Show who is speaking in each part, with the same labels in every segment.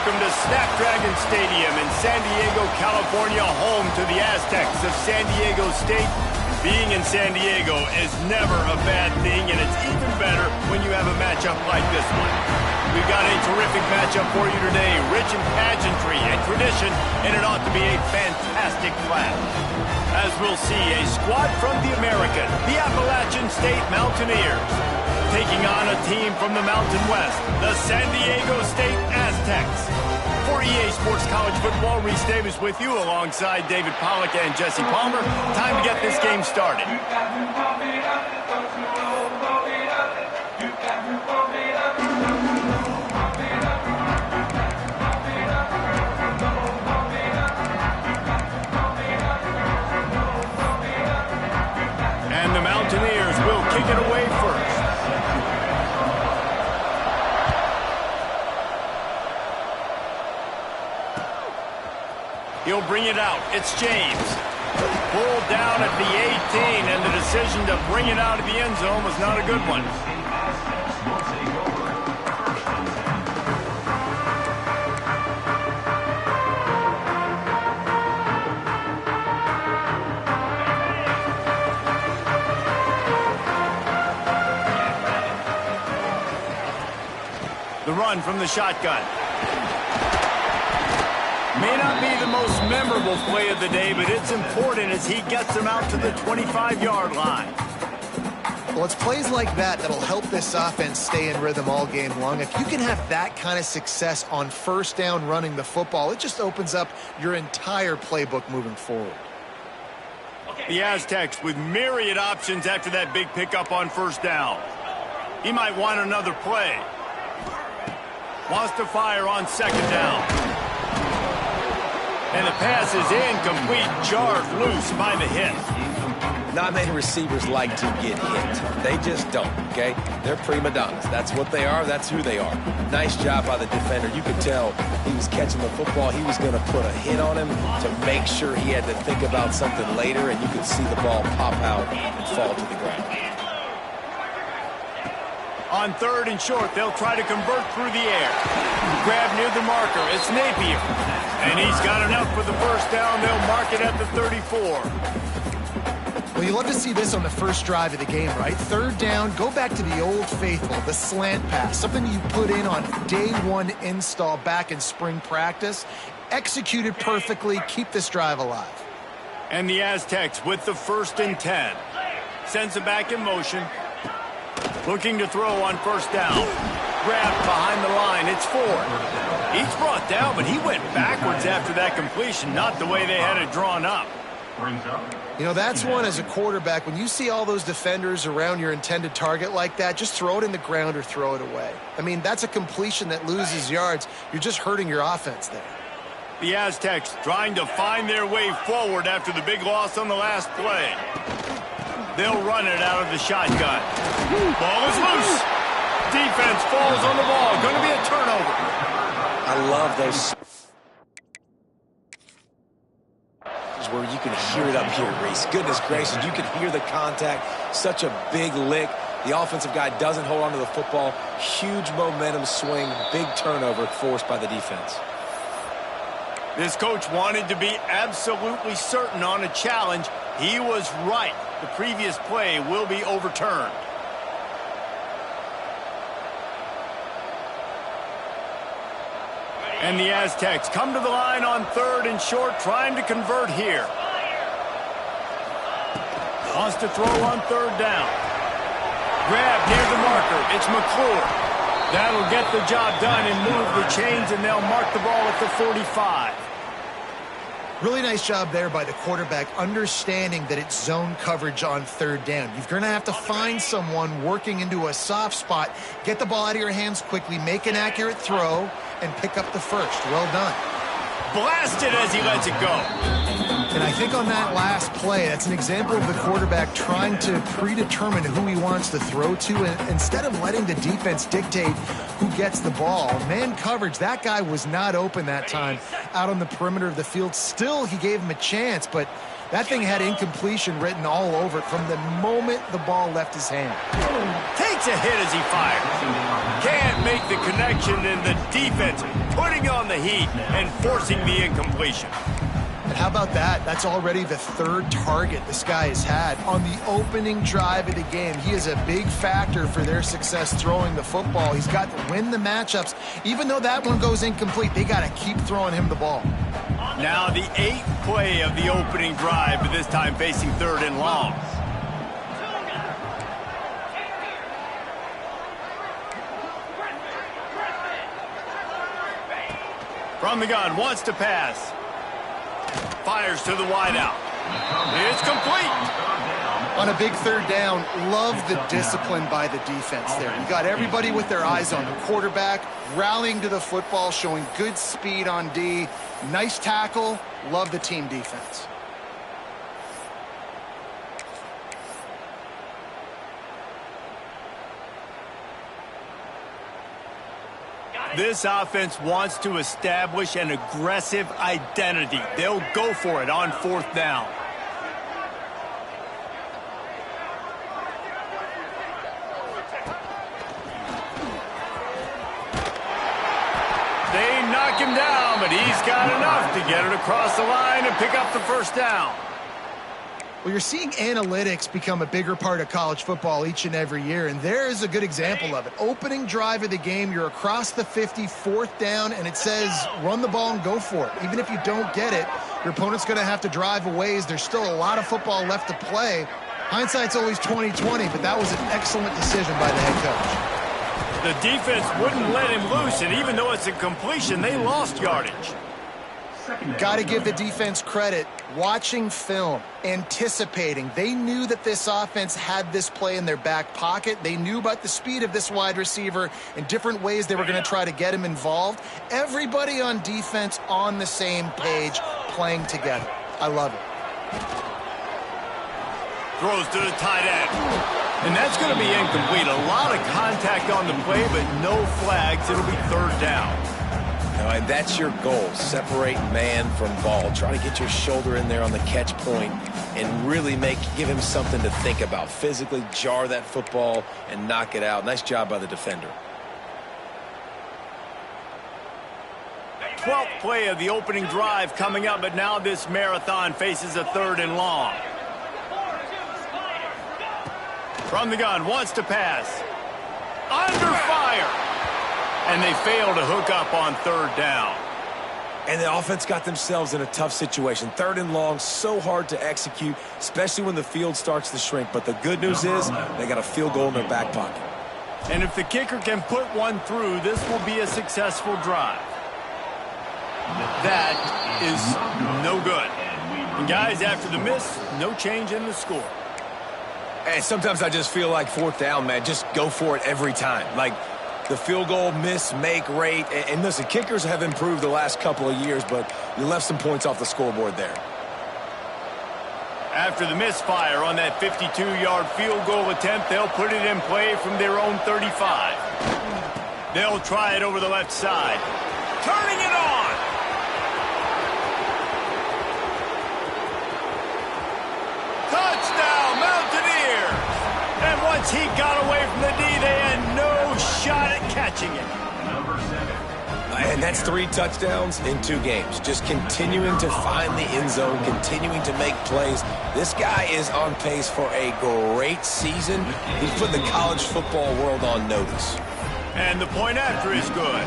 Speaker 1: welcome to Snapdragon Stadium in San Diego, California, home to the Aztecs of San Diego State. Being in San Diego is never a bad thing, and it's even better when you have a matchup like this one. We've got a terrific matchup for you today, rich in pageantry and tradition, and it ought to be a fantastic clash. As we'll see, a squad from the American, the Appalachian State Mountaineers, taking on a team from the Mountain West, the San Diego State Aztecs. For EA Sports College Football, Reese Davis with you alongside David Pollack and Jesse Palmer. Time to get this game started. And the Mountaineers will kick it away first. He'll bring it out. It's James. Pulled down at the 18, and the decision to bring it out of the end zone was not a good one. The run from the shotgun. May not be the most memorable play of the day, but it's important as he gets them out to the 25-yard line.
Speaker 2: Well, it's plays like that that'll help this offense stay in rhythm all game long. If you can have that kind of success on first down running the football, it just opens up your entire playbook moving forward.
Speaker 1: The Aztecs with myriad options after that big pickup on first down. He might want another play. Wants to fire on second down. And the pass is incomplete, jarred loose by the hit.
Speaker 3: Not many receivers like to get hit. They just don't, okay? They're prima donnas. That's what they are. That's who they are. Nice job by the defender. You could tell he was catching the football. He was going to put a hit on him to make sure he had to think about something later, and you could see the ball pop out and fall to the ground.
Speaker 1: On third and short, they'll try to convert through the air. Grab near the marker. It's Napier. And he's got enough for the first down. They'll mark it at the 34.
Speaker 2: Well, you love to see this on the first drive of the game, right? Third down, go back to the old faithful, the slant pass, something you put in on day one install back in spring practice. Executed perfectly, keep this drive alive.
Speaker 1: And the Aztecs with the 1st and 10. Sends it back in motion. Looking to throw on first down. Grabbed behind the line. It's Ford. He's brought down, but he went backwards after that completion, not the way they had it drawn up.
Speaker 2: You know, that's one as a quarterback. When you see all those defenders around your intended target like that, just throw it in the ground or throw it away. I mean, that's a completion that loses yards. You're just hurting your offense there.
Speaker 1: The Aztecs trying to find their way forward after the big loss on the last play. They'll run it out of the shotgun. Ball is loose. Defense falls on the ball. Going to be a turnover.
Speaker 3: I love those where you can hear it up here, Reese. Goodness gracious, you can hear the contact. Such a big lick. The offensive guy doesn't hold on to the football. Huge momentum swing. Big turnover forced by the defense.
Speaker 1: This coach wanted to be absolutely certain on a challenge. He was right. The previous play will be overturned. And the Aztecs come to the line on third and short, trying to convert here. Wants to throw on third down. Grab near the marker. It's McClure. That'll get the job done and move the chains, and they'll mark the ball at the 45.
Speaker 2: Really nice job there by the quarterback, understanding that it's zone coverage on third down. You're going to have to find someone working into a soft spot, get the ball out of your hands quickly, make an accurate throw, and pick up the first. Well done.
Speaker 1: Blasted as he lets it go.
Speaker 2: And I think on that last play, that's an example of the quarterback trying to predetermine who he wants to throw to, and instead of letting the defense dictate who gets the ball. Man coverage, that guy was not open that time out on the perimeter of the field. Still, he gave him a chance, but that thing had incompletion written all over it from the moment the ball left his hand.
Speaker 1: Take takes a hit as he fires. Can't make the connection, and the defense putting on the heat and forcing the incompletion.
Speaker 2: And how about that? That's already the third target this guy has had on the opening drive of the game. He is a big factor for their success throwing the football. He's got to win the matchups. Even though that one goes incomplete, they got to keep throwing him the ball.
Speaker 1: Now the 8th play of the opening drive, but this time facing 3rd and long. From the gun, wants to pass. Fires to the wideout. It's complete.
Speaker 2: On a big 3rd down, love the discipline by the defense there. You got everybody with their eyes on the quarterback, rallying to the football, showing good speed on D. Nice tackle. Love the team defense.
Speaker 1: This offense wants to establish an aggressive identity. They'll go for it on 4th down. They knock him down, but he's got enough to get it across the line and pick up the 1st down.
Speaker 2: Well, you're seeing analytics become a bigger part of college football each and every year, and there is a good example of it. Opening drive of the game, you're across the 50, 4th down, and it says run the ball and go for it. Even if you don't get it, your opponent's going to have to drive a ways. There's still a lot of football left to play. Hindsight's always 20/20, but that was an excellent decision by the head coach.
Speaker 1: The defense wouldn't let him loose, and even though it's a completion, they lost yardage.
Speaker 2: Got to give the defense credit. Watching film, anticipating. They knew that this offense had this play in their back pocket. They knew about the speed of this wide receiver and different ways they were going to try to get him involved. Everybody on defense on the same page, playing together. I love it.
Speaker 1: Throws to the tight end. And that's going to be incomplete. A lot of contact on the play, but no flags. It'll be 3rd down.
Speaker 3: And that's your goal. Separate man from ball. Try to get your shoulder in there on the catch point and really give him something to think about. Physically jar that football and knock it out. Nice job by the defender.
Speaker 1: 12th play of the opening drive coming up, but now this marathon faces a 3rd and long. From the gun, wants to pass. Under fire. And they fail to hook up on 3rd down.
Speaker 3: And the offense got themselves in a tough situation. 3rd and long, so hard to execute, especially when the field starts to shrink. But the good news is they got a field goal in their back pocket.
Speaker 1: And if the kicker can put one through, this will be a successful drive. That is no good. And guys, after the miss, no change in the score.
Speaker 3: And sometimes I just feel like 4th down, man, just go for it every time. Like, the field goal miss, make rate. And listen, kickers have improved the last couple of years, but you left some points off the scoreboard there.
Speaker 1: After the misfire on that 52-yard field goal attempt, they'll put it in play from their own 35. They'll try it over the left side. Turning it on! Touchdown, Mountaineers! And once he got away from the D, they had no shot at catching it.
Speaker 3: And that's 3 touchdowns in 2 games. Just continuing to find the end zone, continuing to make plays. This guy is on pace for a great season. He's put the college football world on notice.
Speaker 1: And the point after is good.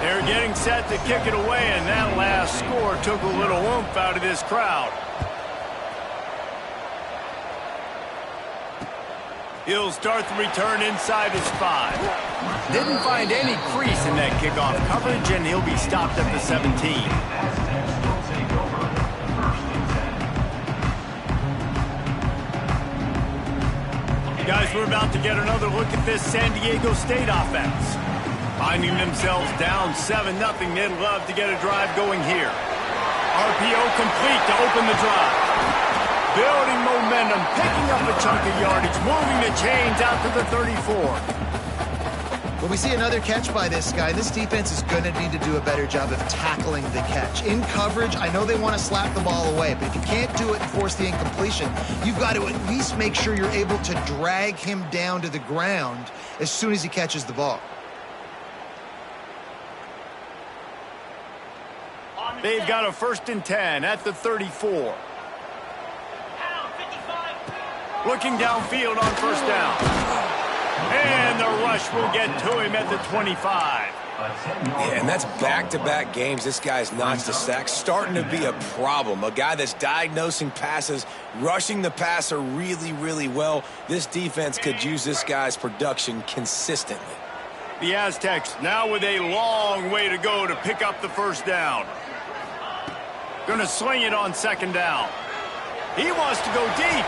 Speaker 1: They're getting set to kick it away, and that last score took a little oomph out of this crowd. He'll start the return inside his 5. Didn't find any crease in that kickoff coverage, and he'll be stopped at the 17. Guys, we're about to get another look at this San Diego State offense. Finding themselves down 7-0, they'd love to get a drive going here. RPO complete to open the drive. Building momentum, picking up a chunk of yardage, moving the chains out to the 34.
Speaker 2: Well, we see another catch by this guy. This defense is going to need to do a better job of tackling the catch. In coverage, I know they want to slap the ball away, but if you can't do it and force the incompletion, you've got to at least make sure you're able to drag him down to the ground as soon as he catches the ball.
Speaker 1: They've got a 1st and 10 at the 34. Looking downfield on 1st down. And the rush will get to him at the 25.
Speaker 3: Yeah, and that's back-to-back games. This guy's notched a sack. Starting to be a problem. A guy that's diagnosing passes, rushing the passer really, really well. This defense could use this guy's production consistently.
Speaker 1: The Aztecs now with a long way to go to pick up the 1st down. Going to sling it on 2nd down. He wants to go deep.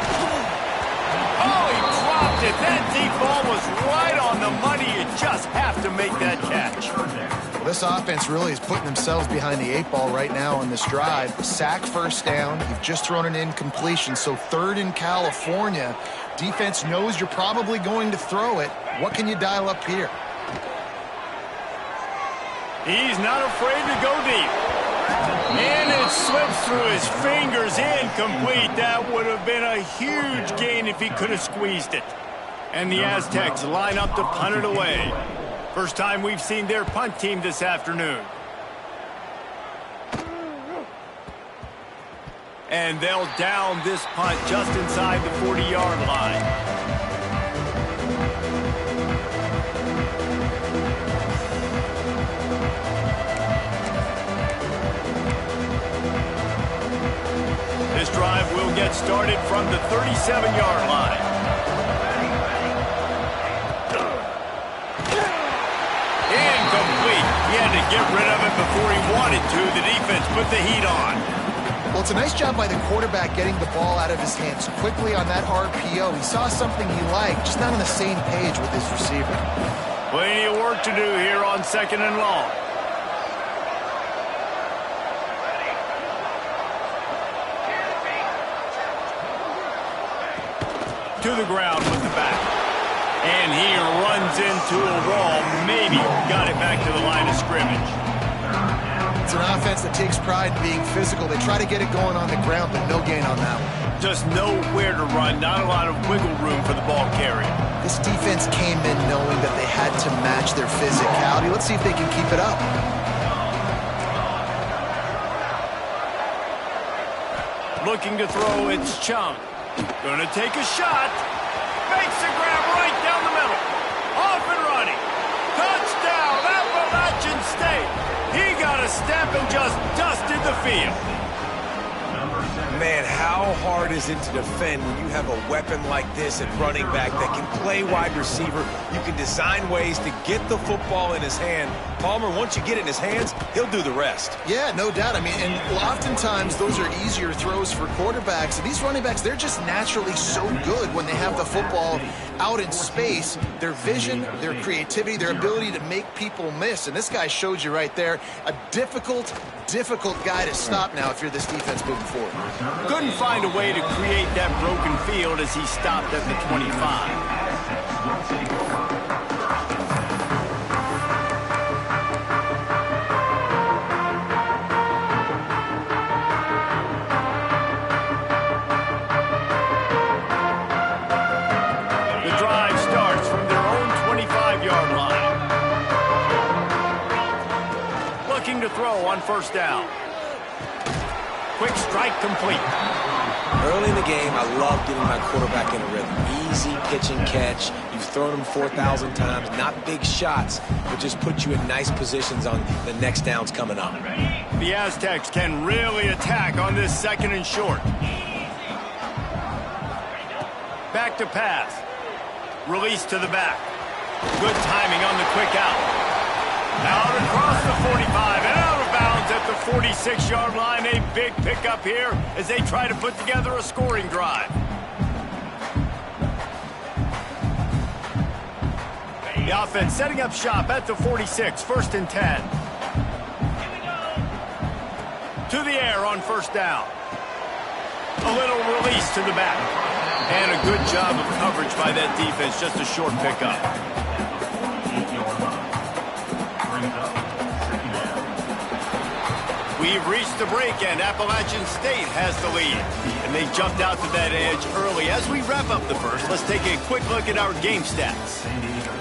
Speaker 1: Oh, he dropped it. That deep ball was right on the money. You just have to make that catch.
Speaker 2: Well, this offense really is putting themselves behind the 8 ball right now on this drive. Sack 1st down. You've just thrown an incompletion, so 3rd in California. Defense knows you're probably going to throw it. What can you dial up here?
Speaker 1: He's not afraid to go deep. And it slips through his fingers, incomplete. That would have been a huge gain if he could have squeezed it. And the Aztecs line up to punt it away. First time we've seen their punt team this afternoon. And they'll down this punt just inside the 40-yard line. This drive will get started from the 37-yard line. Incomplete. He had to get rid of it before he wanted to. The defense put the heat on.
Speaker 2: Well, it's a nice job by the quarterback getting the ball out of his hands quickly on that RPO. He saw something he liked, just not on the same page with his receiver.
Speaker 1: Plenty of work to do here on 2nd and long. To the ground with the back. And he runs into a wall. Maybe got it back to the line of scrimmage.
Speaker 2: It's an offense that takes pride in being physical. They try to get it going on the ground, but no gain on that one.
Speaker 1: Just nowhere to run. Not a lot of wiggle room for the ball carrier.
Speaker 2: This defense came in knowing that they had to match their physicality. Let's see if they can keep it up.
Speaker 1: Looking to throw, it's Chung. Gonna take a shot. Makes a grab right down the middle. Off and running. Touchdown, Appalachian State. He got a step and just dusted the field.
Speaker 3: Man, how hard is it to defend when you have a weapon like this at running back that can play wide receiver? You can design ways to get the football in his hand. Palmer, once you get it in his hands, he'll do the rest.
Speaker 2: Yeah, no doubt. I mean, and oftentimes those are easier throws for quarterbacks. And these running backs, they're just naturally so good when they have the football out in space. Their vision, their creativity, their ability to make people miss. And this guy showed you right there, a difficult guy to stop now if you're this defense moving forward.
Speaker 1: Couldn't find a way to create that broken field as he stopped at the 25. To throw on 1st down. Quick strike complete.
Speaker 3: Early in the game, I love getting my quarterback in a rhythm. Easy pitch and catch. You've thrown him 4,000 times. Not big shots, but just put you in nice positions on the next downs coming up.
Speaker 1: The Aztecs can really attack on this 2nd and short. Back to pass. Release to the back. Good timing on the quick out. Out across the 45 and out of bounds at the 46-yard line. A big pickup here as they try to put together a scoring drive. The offense setting up shop at the 46, 1st and 10. To the air on 1st down. A little release to the back. And a good job of coverage by that defense. Just a short pickup. We've reached the break, and Appalachian State has the lead. And they jumped out to that edge early. As we wrap up the first, let's take a quick look at our game stats.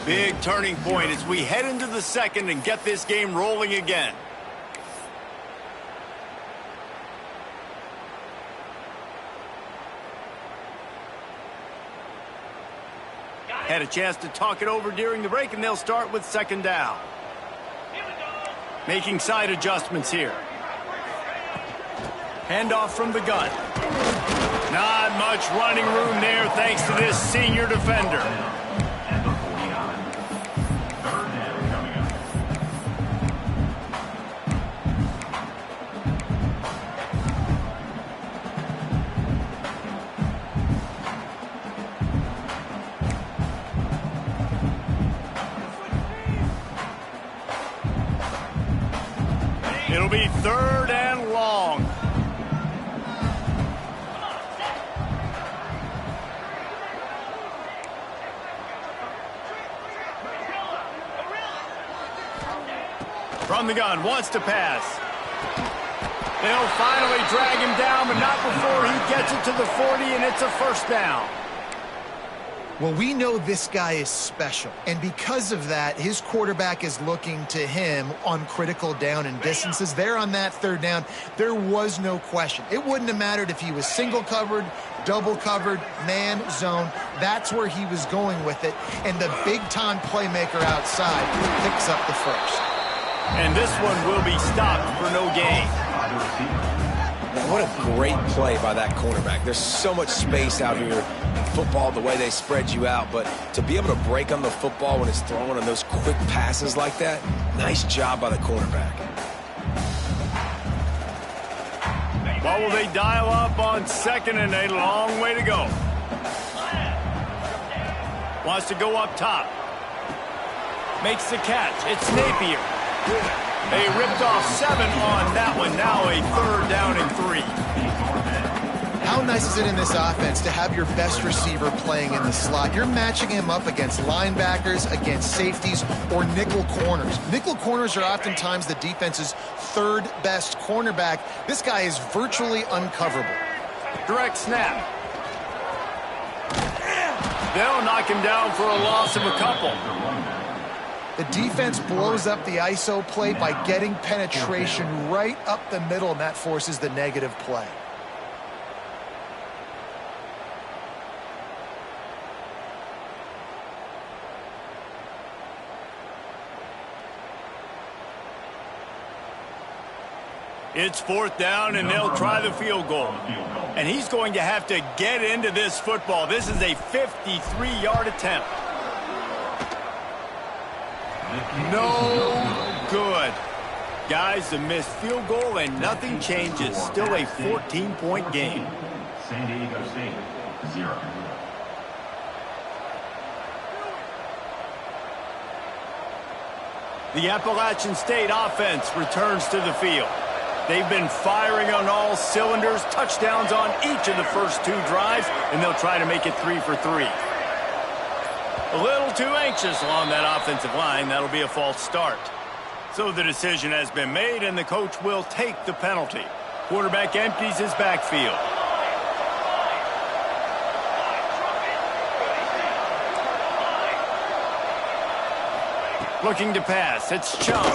Speaker 1: Big turning point as we head into the second and get this game rolling again. Had a chance to talk it over during the break, and they'll start with second down. Making side adjustments here. Handoff from the gun. Not much running room there thanks to this senior defender. It'll be third and long. From the gun, wants to pass. They'll finally drag him down, but not before he gets it to the 40, and it's a first down.
Speaker 2: Well, we know this guy is special, and because of that, his quarterback is looking to him on critical down and distances. There on that third down, there was no question. It wouldn't have mattered if he was single covered, double covered, man, zone. That's where he was going with it, and the big-time playmaker outside picks up the first.
Speaker 1: And this one will be stopped for no gain.
Speaker 3: What a great play by that cornerback. There's so much space out here in football, the way they spread you out, but to be able to break on the football when it's thrown on those quick passes like that, nice job by the cornerback.
Speaker 1: Well, will they dial up on second, and a long way to go. Wants to go up top. Makes the catch. It's Napier. They ripped off 7 on that one. Now a third down and 3.
Speaker 2: How nice is it in this offense to have your best receiver playing in the slot? You're matching him up against linebackers, against safeties, or nickel corners. Nickel corners are oftentimes the defense's third best cornerback. This guy is virtually uncoverable.
Speaker 1: Direct snap. They'll knock him down for a loss of a couple.
Speaker 2: The defense blows up the ISO play by getting penetration right up the middle, and that forces the negative play.
Speaker 1: It's fourth down, and they'll try the field goal. And he's going to have to get into this football. This is a 53-yard attempt. No good. Guys, a missed field goal, and nothing changes. Still a 14-point game.
Speaker 4: San Diego State, 0.
Speaker 1: The Appalachian State offense returns to the field. They've been firing on all cylinders, touchdowns on each of the first 2 drives, and they'll try to make it 3 for 3. A little too anxious along that offensive line. That'll be a false start. So the decision has been made, and the coach will take the penalty. Quarterback empties his backfield. Looking to pass. It's Chung.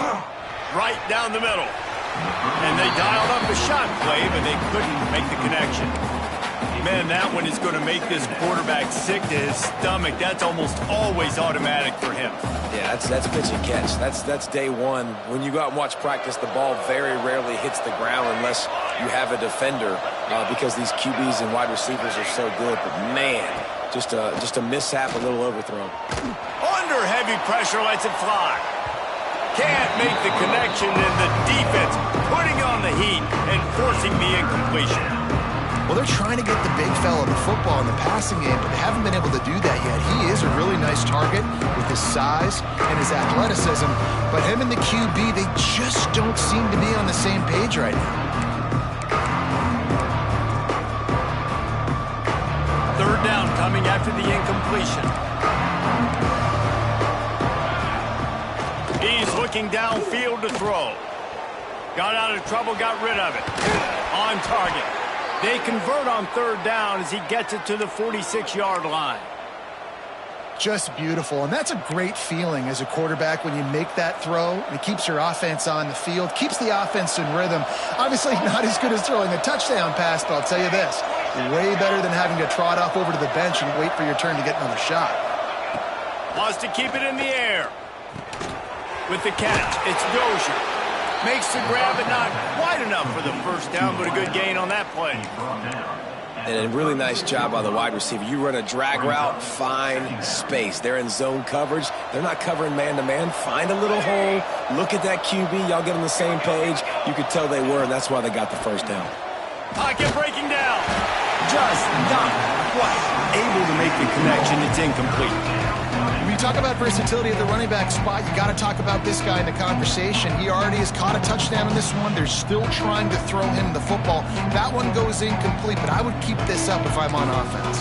Speaker 1: Right down the middle. And they dialed up a shot play, but they couldn't make the connection. Man, that one is going to make this quarterback sick to his stomach. That's almost always automatic for him.
Speaker 3: Yeah, that's pitch and catch. That's day one. When you go out and watch practice, the ball very rarely hits the ground unless you have a defender because these QBs and wide receivers are so good. But, man, just a mishap, a little overthrown.
Speaker 1: Under heavy pressure, lets it fly. Can't make the connection, and the defense putting on the heat and forcing the incompletion.
Speaker 2: Well, they're trying to get the big fella the football in the passing game, but they haven't been able to do that yet. He is a really nice target with his size and his athleticism, but him and the QB, they just don't seem to be on the same page right now.
Speaker 1: Third down coming after the incompletion. He's looking downfield to throw. Got out of trouble, got rid of it. On target. They convert on third down as he gets it to the 46-yard line.
Speaker 2: Just beautiful, and that's a great feeling as a quarterback when you make that throw, and it keeps your offense on the field, keeps the offense in rhythm. Obviously not as good as throwing a touchdown pass, but I'll tell you this, way better than having to trot off over to the bench and wait for your turn to get another shot.
Speaker 1: Wants to keep it in the air. With the catch, it's Dozier. Makes the grab, but not quite enough for the first down, but a good gain on that play.
Speaker 3: And a really nice job by the wide receiver. You run a drag route, find space. They're in zone coverage. They're not covering man-to-man. Find a little hole. Look at that QB. Y'all get on the same page. You could tell they were, and that's why they got the first down.
Speaker 1: Pocket breaking down. Just not quite able to make the connection. It's incomplete.
Speaker 2: When you talk about versatility at the running back spot, you got to talk about this guy in the conversation. He already has caught a touchdown in this one. They're still trying to throw him the football. That one goes incomplete, but I would keep this up if I'm on offense.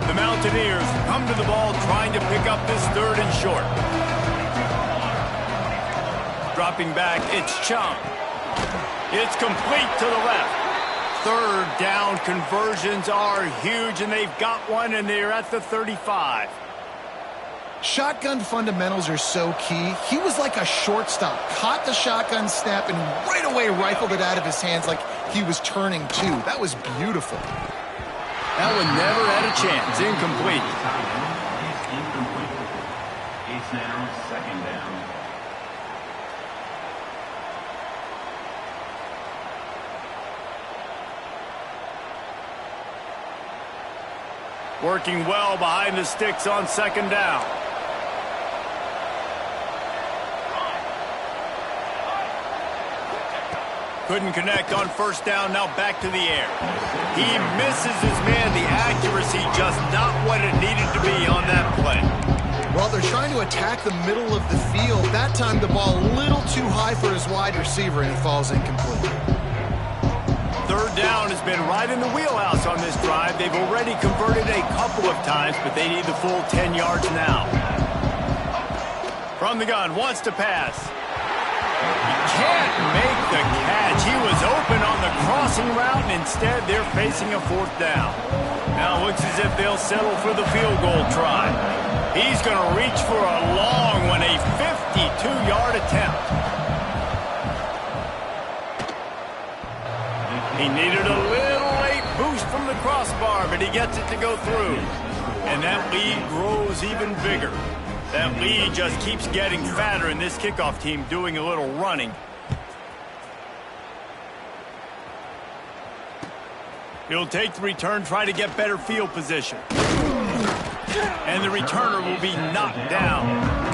Speaker 1: The Mountaineers come to the ball trying to pick up this third and short. Dropping back, it's Chung. It's complete to the left. Third down conversions are huge, and they've got one, and they're at the 35.
Speaker 2: Shotgun fundamentals are so key. He was like a shortstop, caught the shotgun snap, and right away rifled it out of his hands like he was turning two. That was beautiful.
Speaker 1: That one never had a chance. Incomplete.
Speaker 4: It's now second down.
Speaker 1: Working well behind the sticks on second down. Couldn't connect on first down, now back to the air. He misses his man. The accuracy just not what it needed to be on that play.
Speaker 2: Well, they're trying to attack the middle of the field. That time the ball a little too high for his wide receiver, and it falls incomplete.
Speaker 1: Third down has been right in the wheelhouse on this drive. They've already converted a couple of times, but they need the full 10 yards now. From the gun, wants to pass. He can't make the catch. He was open on the crossing route, and instead they're facing a fourth down. Now it looks as if they'll settle for the field goal try. He's going to reach for a long one, a 52-yard attempt. He needed a little late boost from the crossbar, but he gets it to go through. And that lead grows even bigger. That lead just keeps getting fatter, and this kickoff team doing a little running. He'll take the return, try to get better field position. And the returner will be knocked down.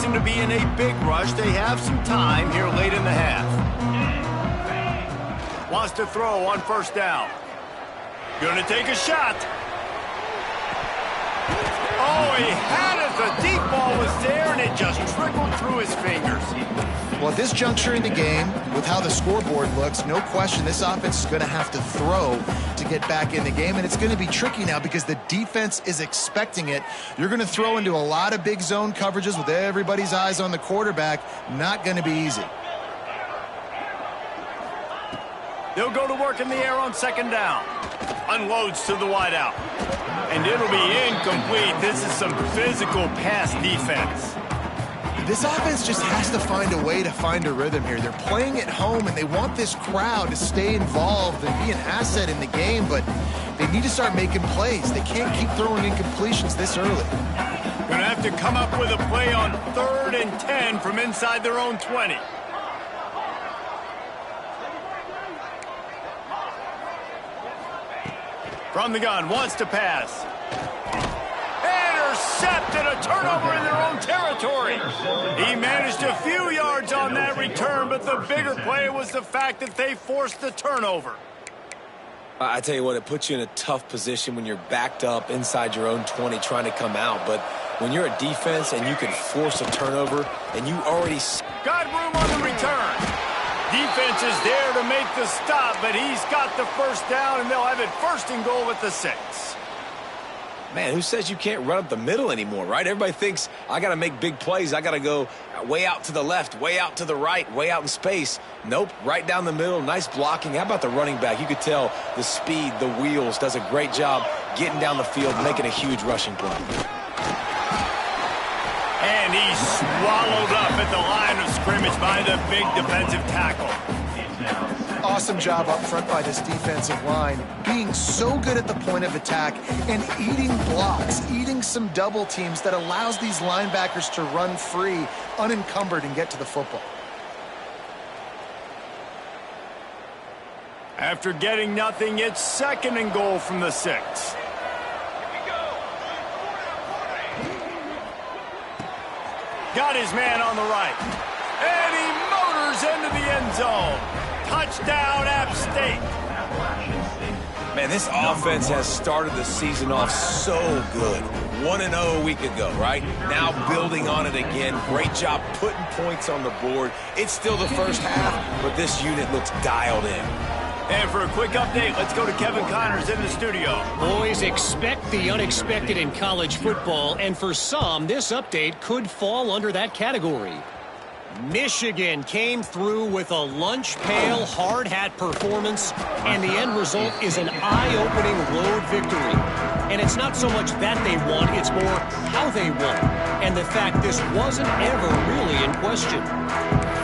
Speaker 1: To be in a big rush. They have some time here late in the half. Wants to throw on first down. Gonna take a shot. Oh, he had it. The deep ball was there, and it just trickled through his fingers.
Speaker 2: Well, at this juncture in the game, with how the scoreboard looks, no question this offense is going to have to throw to get back in the game, and it's going to be tricky now because the defense is expecting it. You're going to throw into a lot of big zone coverages with everybody's eyes on the quarterback. Not going to be easy.
Speaker 1: They'll go to work in the air on second down. Unloads to the wideout. And it'll be incomplete. This is some physical pass defense.
Speaker 2: This offense just has to find a way to find a rhythm here. They're playing at home, and they want this crowd to stay involved and be an asset in the game, but they need to start making plays. They can't keep throwing incompletions this early.
Speaker 1: Gonna have to come up with a play on 3rd and 10 from inside their own 20. From the gun, wants to pass. Intercepted, a turnover in their own territory. He managed a few yards on that return, but the bigger play was the fact that they forced the turnover.
Speaker 3: I tell you what, it puts you in a tough position when you're backed up inside your own 20 trying to come out. But when you're a defense and you can force a turnover and you already...
Speaker 1: Got room on the return. Defense is there to make the stop, but he's got the first down, and they'll have it first and goal at the 6.
Speaker 3: Man, who says you can't run up the middle anymore, right? Everybody thinks, I got to make big plays. I got to go way out to the left, way out to the right, way out in space. Nope, right down the middle, nice blocking. How about the running back? You could tell the speed, the wheels, does a great job getting down the field, making a huge rushing play.
Speaker 1: And he's swallowed up at the line of scrimmage by the big defensive tackle.
Speaker 2: Awesome job up front by this defensive line, being so good at the point of attack and eating blocks, eating some double teams that allows these linebackers to run free, unencumbered, and get to the football.
Speaker 1: After getting nothing, it's second and goal from the 6. Got his man on the right. And he motors into the end zone. Touchdown, App State.
Speaker 3: Man, this offense has started the season off so good. 1-0 a week ago, right? Now building on it again. Great job putting points on the board. It's still the first half, but this unit looks dialed in.
Speaker 1: And for a quick update, let's go to Kevin Connors in the studio.
Speaker 5: Boys, expect the unexpected in college football, and for some, this update could fall under that category. Michigan came through with a lunch pail hard hat performance, and the end result is an eye-opening road victory. And it's not so much that they won, it's more how they won, and the fact this wasn't ever really in question.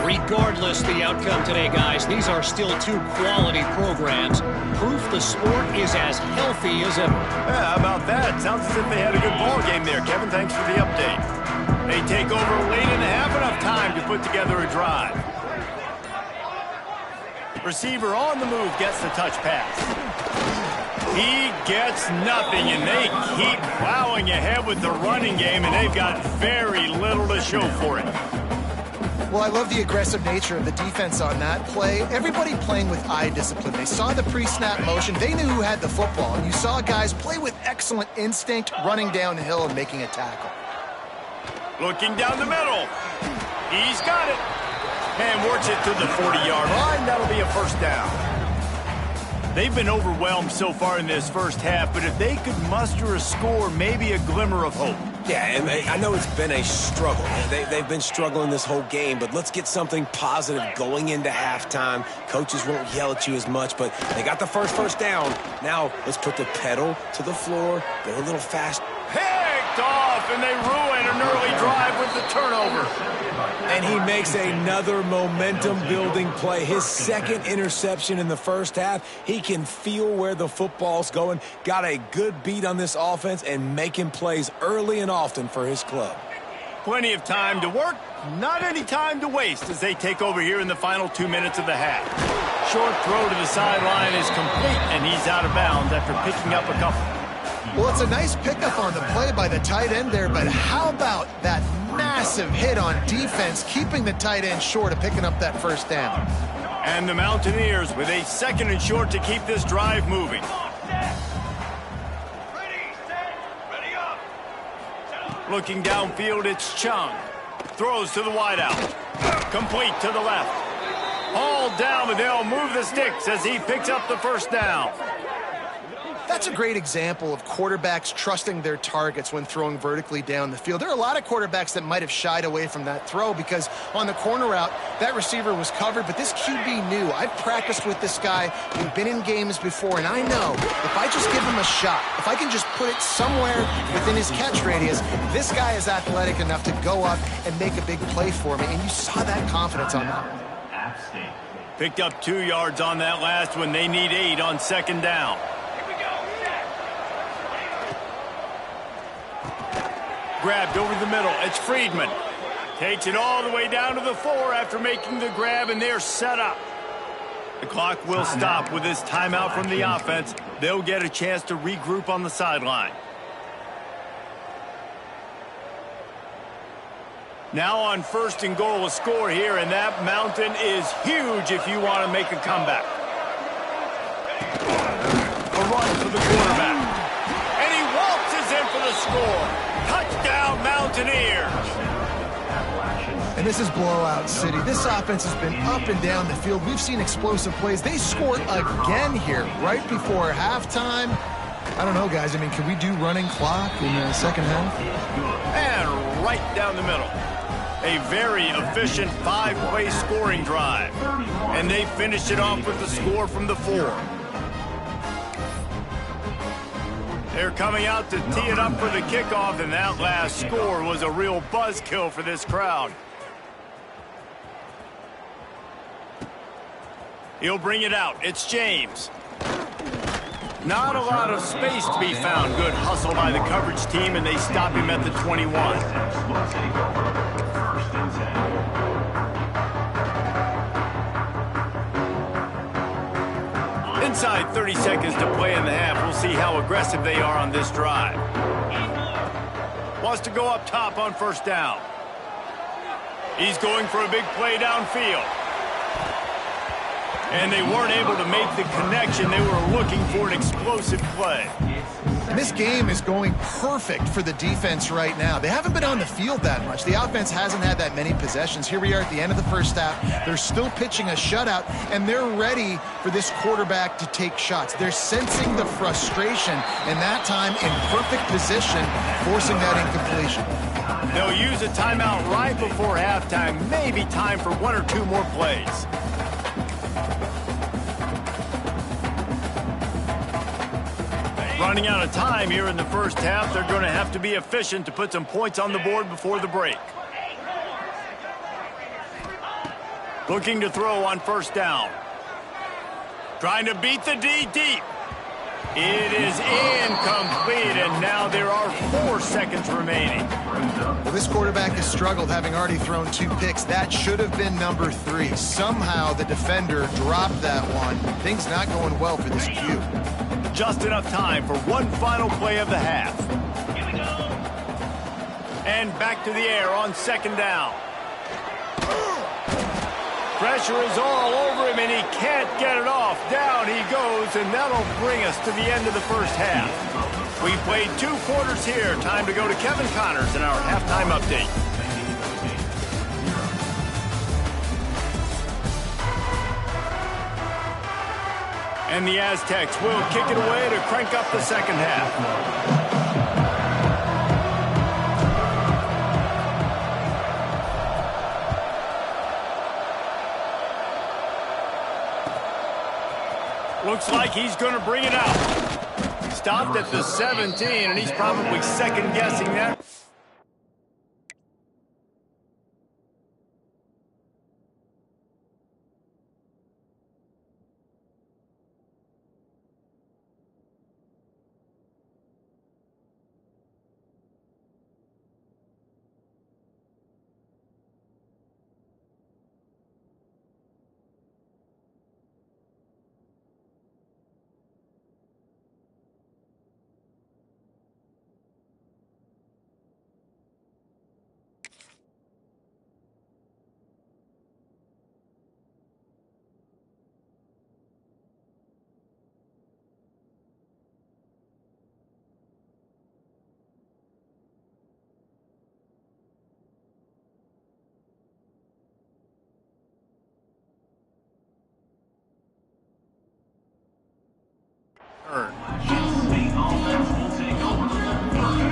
Speaker 5: Regardless the outcome today, guys, these are still two quality programs. Proof the sport is as healthy as ever.
Speaker 1: Yeah, how about that? Sounds as if they had a good ball game there. Kevin, thanks for the update. They take over late in the half, enough time to put together a drive. Receiver on the move gets the touch pass. He gets nothing, and they keep plowing ahead with the running game, and they've got very little to show for it.
Speaker 2: Well, I love the aggressive nature of the defense on that play. Everybody playing with eye discipline. They saw the pre-snap motion. They knew who had the football. And you saw guys play with excellent instinct, running downhill and making a tackle.
Speaker 1: Looking down the middle. He's got it. And works it to the 40-yard line. That'll be a first down. They've been overwhelmed so far in this first half, but if they could muster a score, maybe a glimmer of hope.
Speaker 3: Yeah, and I know it's been a struggle. They've been struggling this whole game, but let's get something positive going into halftime. Coaches won't yell at you as much, but they got the first down. Now let's put the pedal to the floor, go a little fast.
Speaker 1: Picked off, and they ruin an early drive with the turnover.
Speaker 3: And he makes another momentum-building play. His second interception in the first half. He can feel where the football's going. Got a good beat on this offense and making plays early and often for his club.
Speaker 1: Plenty of time to work, not any time to waste as they take over here in the final 2 minutes of the half. Short throw to the sideline is complete, and he's out of bounds after picking up a couple.
Speaker 2: Well, it's a nice pickup on the play by the tight end there, but how about that massive hit on defense, keeping the tight end short of picking up that first down?
Speaker 1: And the Mountaineers with a second and short to keep this drive moving. Looking downfield, it's Chung. Throws to the wideout. Complete to the left. Hauled down, but they'll move the sticks as he picks up the first down.
Speaker 2: That's a great example of quarterbacks trusting their targets when throwing vertically down the field. There are a lot of quarterbacks that might have shied away from that throw because on the corner route, that receiver was covered, but this QB knew. I've practiced with this guy. We've been in games before, and I know if I just give him a shot, if I can just put it somewhere within his catch radius, this guy is athletic enough to go up and make a big play for me, and you saw that confidence on that one.
Speaker 1: Picked up 2 yards on that last one. They need 8 on second down. Grabbed over the middle. It's Friedman. Takes it all the way down to the 4 after making the grab, and they're set up. The clock will stop with this timeout from the offense. They'll get a chance to regroup on the sideline. Now on first and goal, a score here, and that mountain is huge if you want to make a comeback. A run for the quarterback. And he waltzes in for the score. Touchdown,
Speaker 2: And this is blowout city. This offense has been up and down the field. We've seen explosive plays. They scored again here right before halftime. I don't know, guys. I mean, can we do running clock in the second half?
Speaker 1: And right down the middle. A very efficient 5-play scoring drive. And they finished it off with the score from the 4. They're coming out to tee it up for the kickoff, and that last score was a real buzzkill for this crowd. He'll bring it out. It's James. Not a lot of space to be found. Good hustle by the coverage team, and they stop him at the 21. Inside 30 seconds to play in the half. We'll see how aggressive they are on this drive. Wants to go up top on first down. He's going for a big play downfield. And they weren't able to make the connection. They were looking for an explosive play.
Speaker 2: And this game is going perfect for the defense right now. They haven't been on the field that much. The offense hasn't had that many possessions. Here we are at the end of the first half. They're still pitching a shutout, and they're ready for this quarterback to take shots. They're sensing the frustration, and that time in perfect position, forcing that incompletion.
Speaker 1: They'll use a timeout right before halftime. Maybe time for 1 or 2 more plays. Running out of time here in the first half. They're going to have to be efficient to put some points on the board before the break. Looking to throw on first down. Trying to beat the D deep. It is incomplete, and now there are 4 seconds remaining.
Speaker 2: Well, this quarterback has struggled, having already thrown 2 picks. That should have been number 3. Somehow the defender dropped that one. Things not going well for this Q.
Speaker 1: Just enough time for one final play of the half. And back to the air on second down. Pressure is all over him, and he can't get it off. Down he goes, and that'll bring us to the end of the first half. We played 2 quarters here. Time to go to Kevin Connors in our halftime update. And the Aztecs will kick it away to crank up the second half. Looks like he's going to bring it out. Stopped at the 17, and he's probably second-guessing that.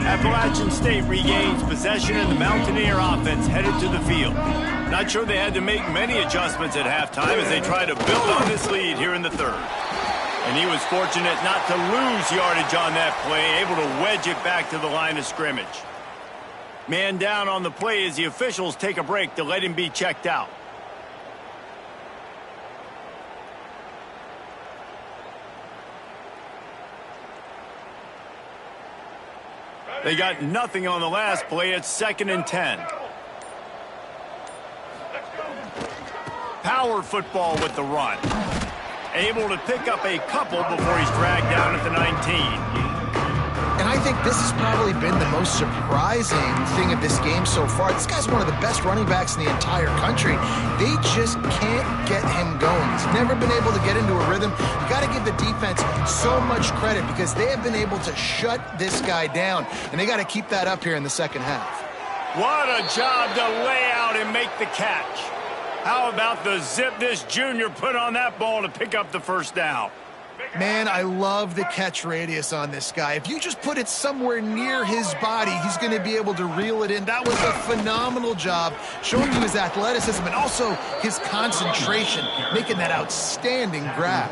Speaker 1: Appalachian State regains possession, and the Mountaineer offense headed to the field. Not sure they had to make many adjustments at halftime as they try to build on this lead here in the third. And he was fortunate not to lose yardage on that play, able to wedge it back to the line of scrimmage. Man down on the play as the officials take a break to let him be checked out. They got nothing on the last play. It's 2nd and 10. Power football with the run. Able to pick up a couple before he's dragged down at the 19.
Speaker 2: And I think this has probably been the most surprising thing of this game so far. This guy's one of the best running backs in the entire country. They just can't get him going. He's never been able to get into a rhythm. You got to give the defense so much credit because they have been able to shut this guy down, and they got to keep that up here in the second half.
Speaker 1: What a job to lay out and make the catch. How about the zip this junior put on that ball to pick up the first down?
Speaker 2: Man, I love the catch radius on this guy. If you just put it somewhere near his body, he's going to be able to reel it in. That was a phenomenal job, showing you his athleticism and also his concentration, making that outstanding grab.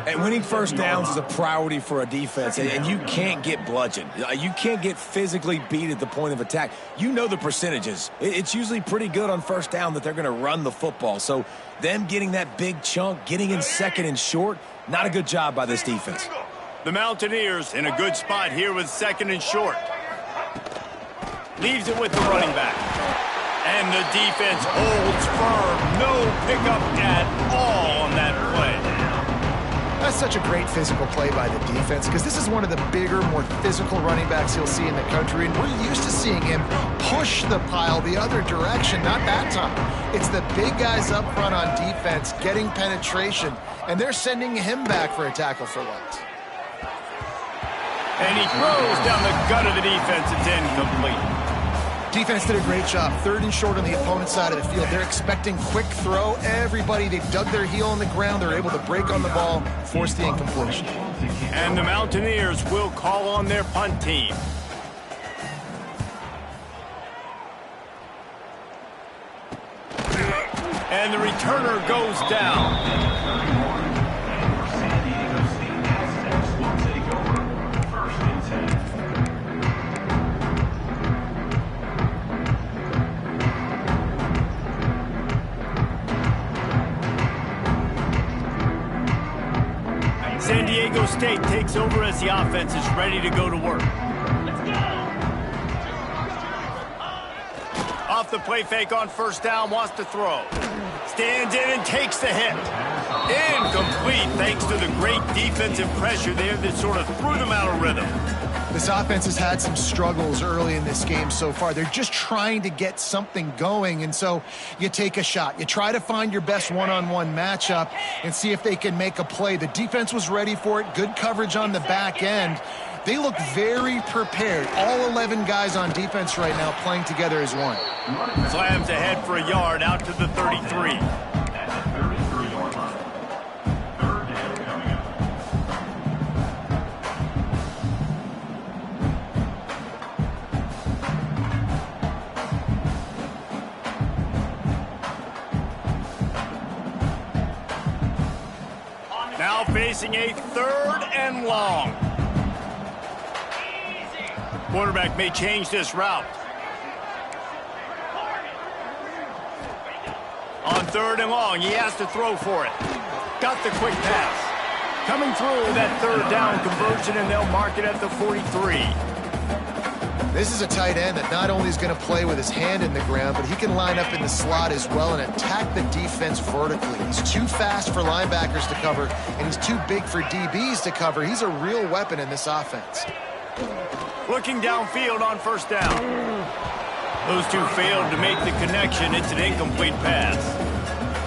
Speaker 3: And winning first downs is a priority for a defense, and you can't get bludgeoned. You can't get physically beat at the point of attack. You know the percentages. It's usually pretty good on first down that they're going to run the football. So them getting that big chunk, getting in second and short, not a good job by this defense.
Speaker 1: The Mountaineers in a good spot here with second and short. Leaves it with the running back. And the defense holds firm. No pickup at all on that play.
Speaker 2: That's such a great physical play by the defense because this is one of the bigger, more physical running backs you'll see in the country, and we're used to seeing him push the pile the other direction. Not that time. It's the big guys up front on defense getting penetration, and they're sending him back for a tackle for loss.
Speaker 1: And he throws down the gut of the defense. It's incomplete.
Speaker 2: Defense did a great job. Third and short on the opponent's side of the field. Te're expecting quick throw. Everybody, they've dug their heel on the ground. They're able to break on the ball, force the incompletion.
Speaker 1: And the Mountaineers will call on their punt team. And the returner goes down. San Diego State takes over as the offense is ready to go to work. Off the play fake on first down, wants to throw. Stands in and takes the hit. Incomplete thanks to the great defensive pressure there that sort of threw them out of rhythm.
Speaker 2: This offense has had some struggles early in this game so far. They're just trying to get something going, and so you take a shot. You try to find your best one-on-one matchup and see if they can make a play. The defense was ready for it. Good coverage on the back end. They look very prepared. All 11 guys on defense right now playing together as one.
Speaker 1: Slams ahead for a yard out to the 33. Now facing a third and long. Quarterback may change this route. On third and long, he has to throw for it. Got the quick pass. Coming through that third down conversion, and they'll mark it at the 43.
Speaker 2: This is a tight end that not only is going to play with his hand in the ground, but he can line up in the slot as well and attack the defense vertically. He's too fast for linebackers to cover, and he's too big for DBs to cover. He's a real weapon in this offense.
Speaker 1: Looking downfield on first down. Those two failed to make the connection. It's an incomplete pass.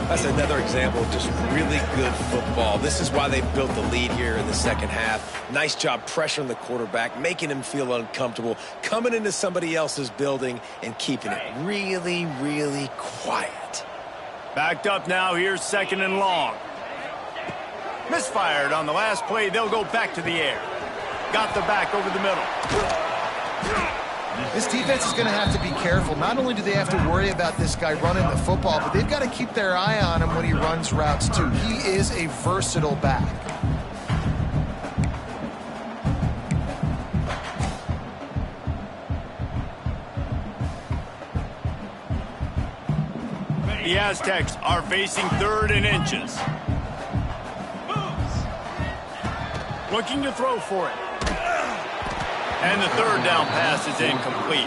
Speaker 3: That's another example of just really good football. This is why they built the lead here in the second half. Nice job pressuring the quarterback, making him feel uncomfortable, coming into somebody else's building and keeping it really, really quiet.
Speaker 1: Backed up now. Here's second and long. Misfired on the last play. They'll go back to the air. Got the back over the middle.
Speaker 2: This defense is going to have to be careful. Not only do they have to worry about this guy running the football, but they've got to keep their eye on him when he runs routes too. He is a versatile back.
Speaker 1: The Aztecs are facing third and inches. Looking to throw for it. And the third down pass is incomplete.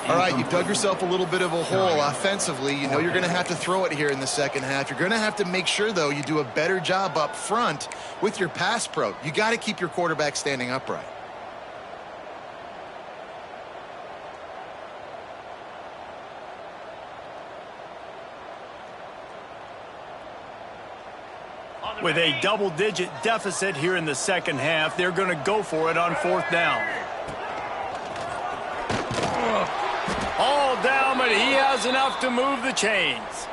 Speaker 2: All right, you've dug yourself a little bit of a hole offensively. You know you're going to have to throw it here in the second half. You're going to have to make sure, though, you do a better job up front with your pass pro. You got to keep your quarterback standing upright.
Speaker 1: With a double-digit deficit here in the second half, they're going to go for it on fourth down. all down, but he has enough to move the chains.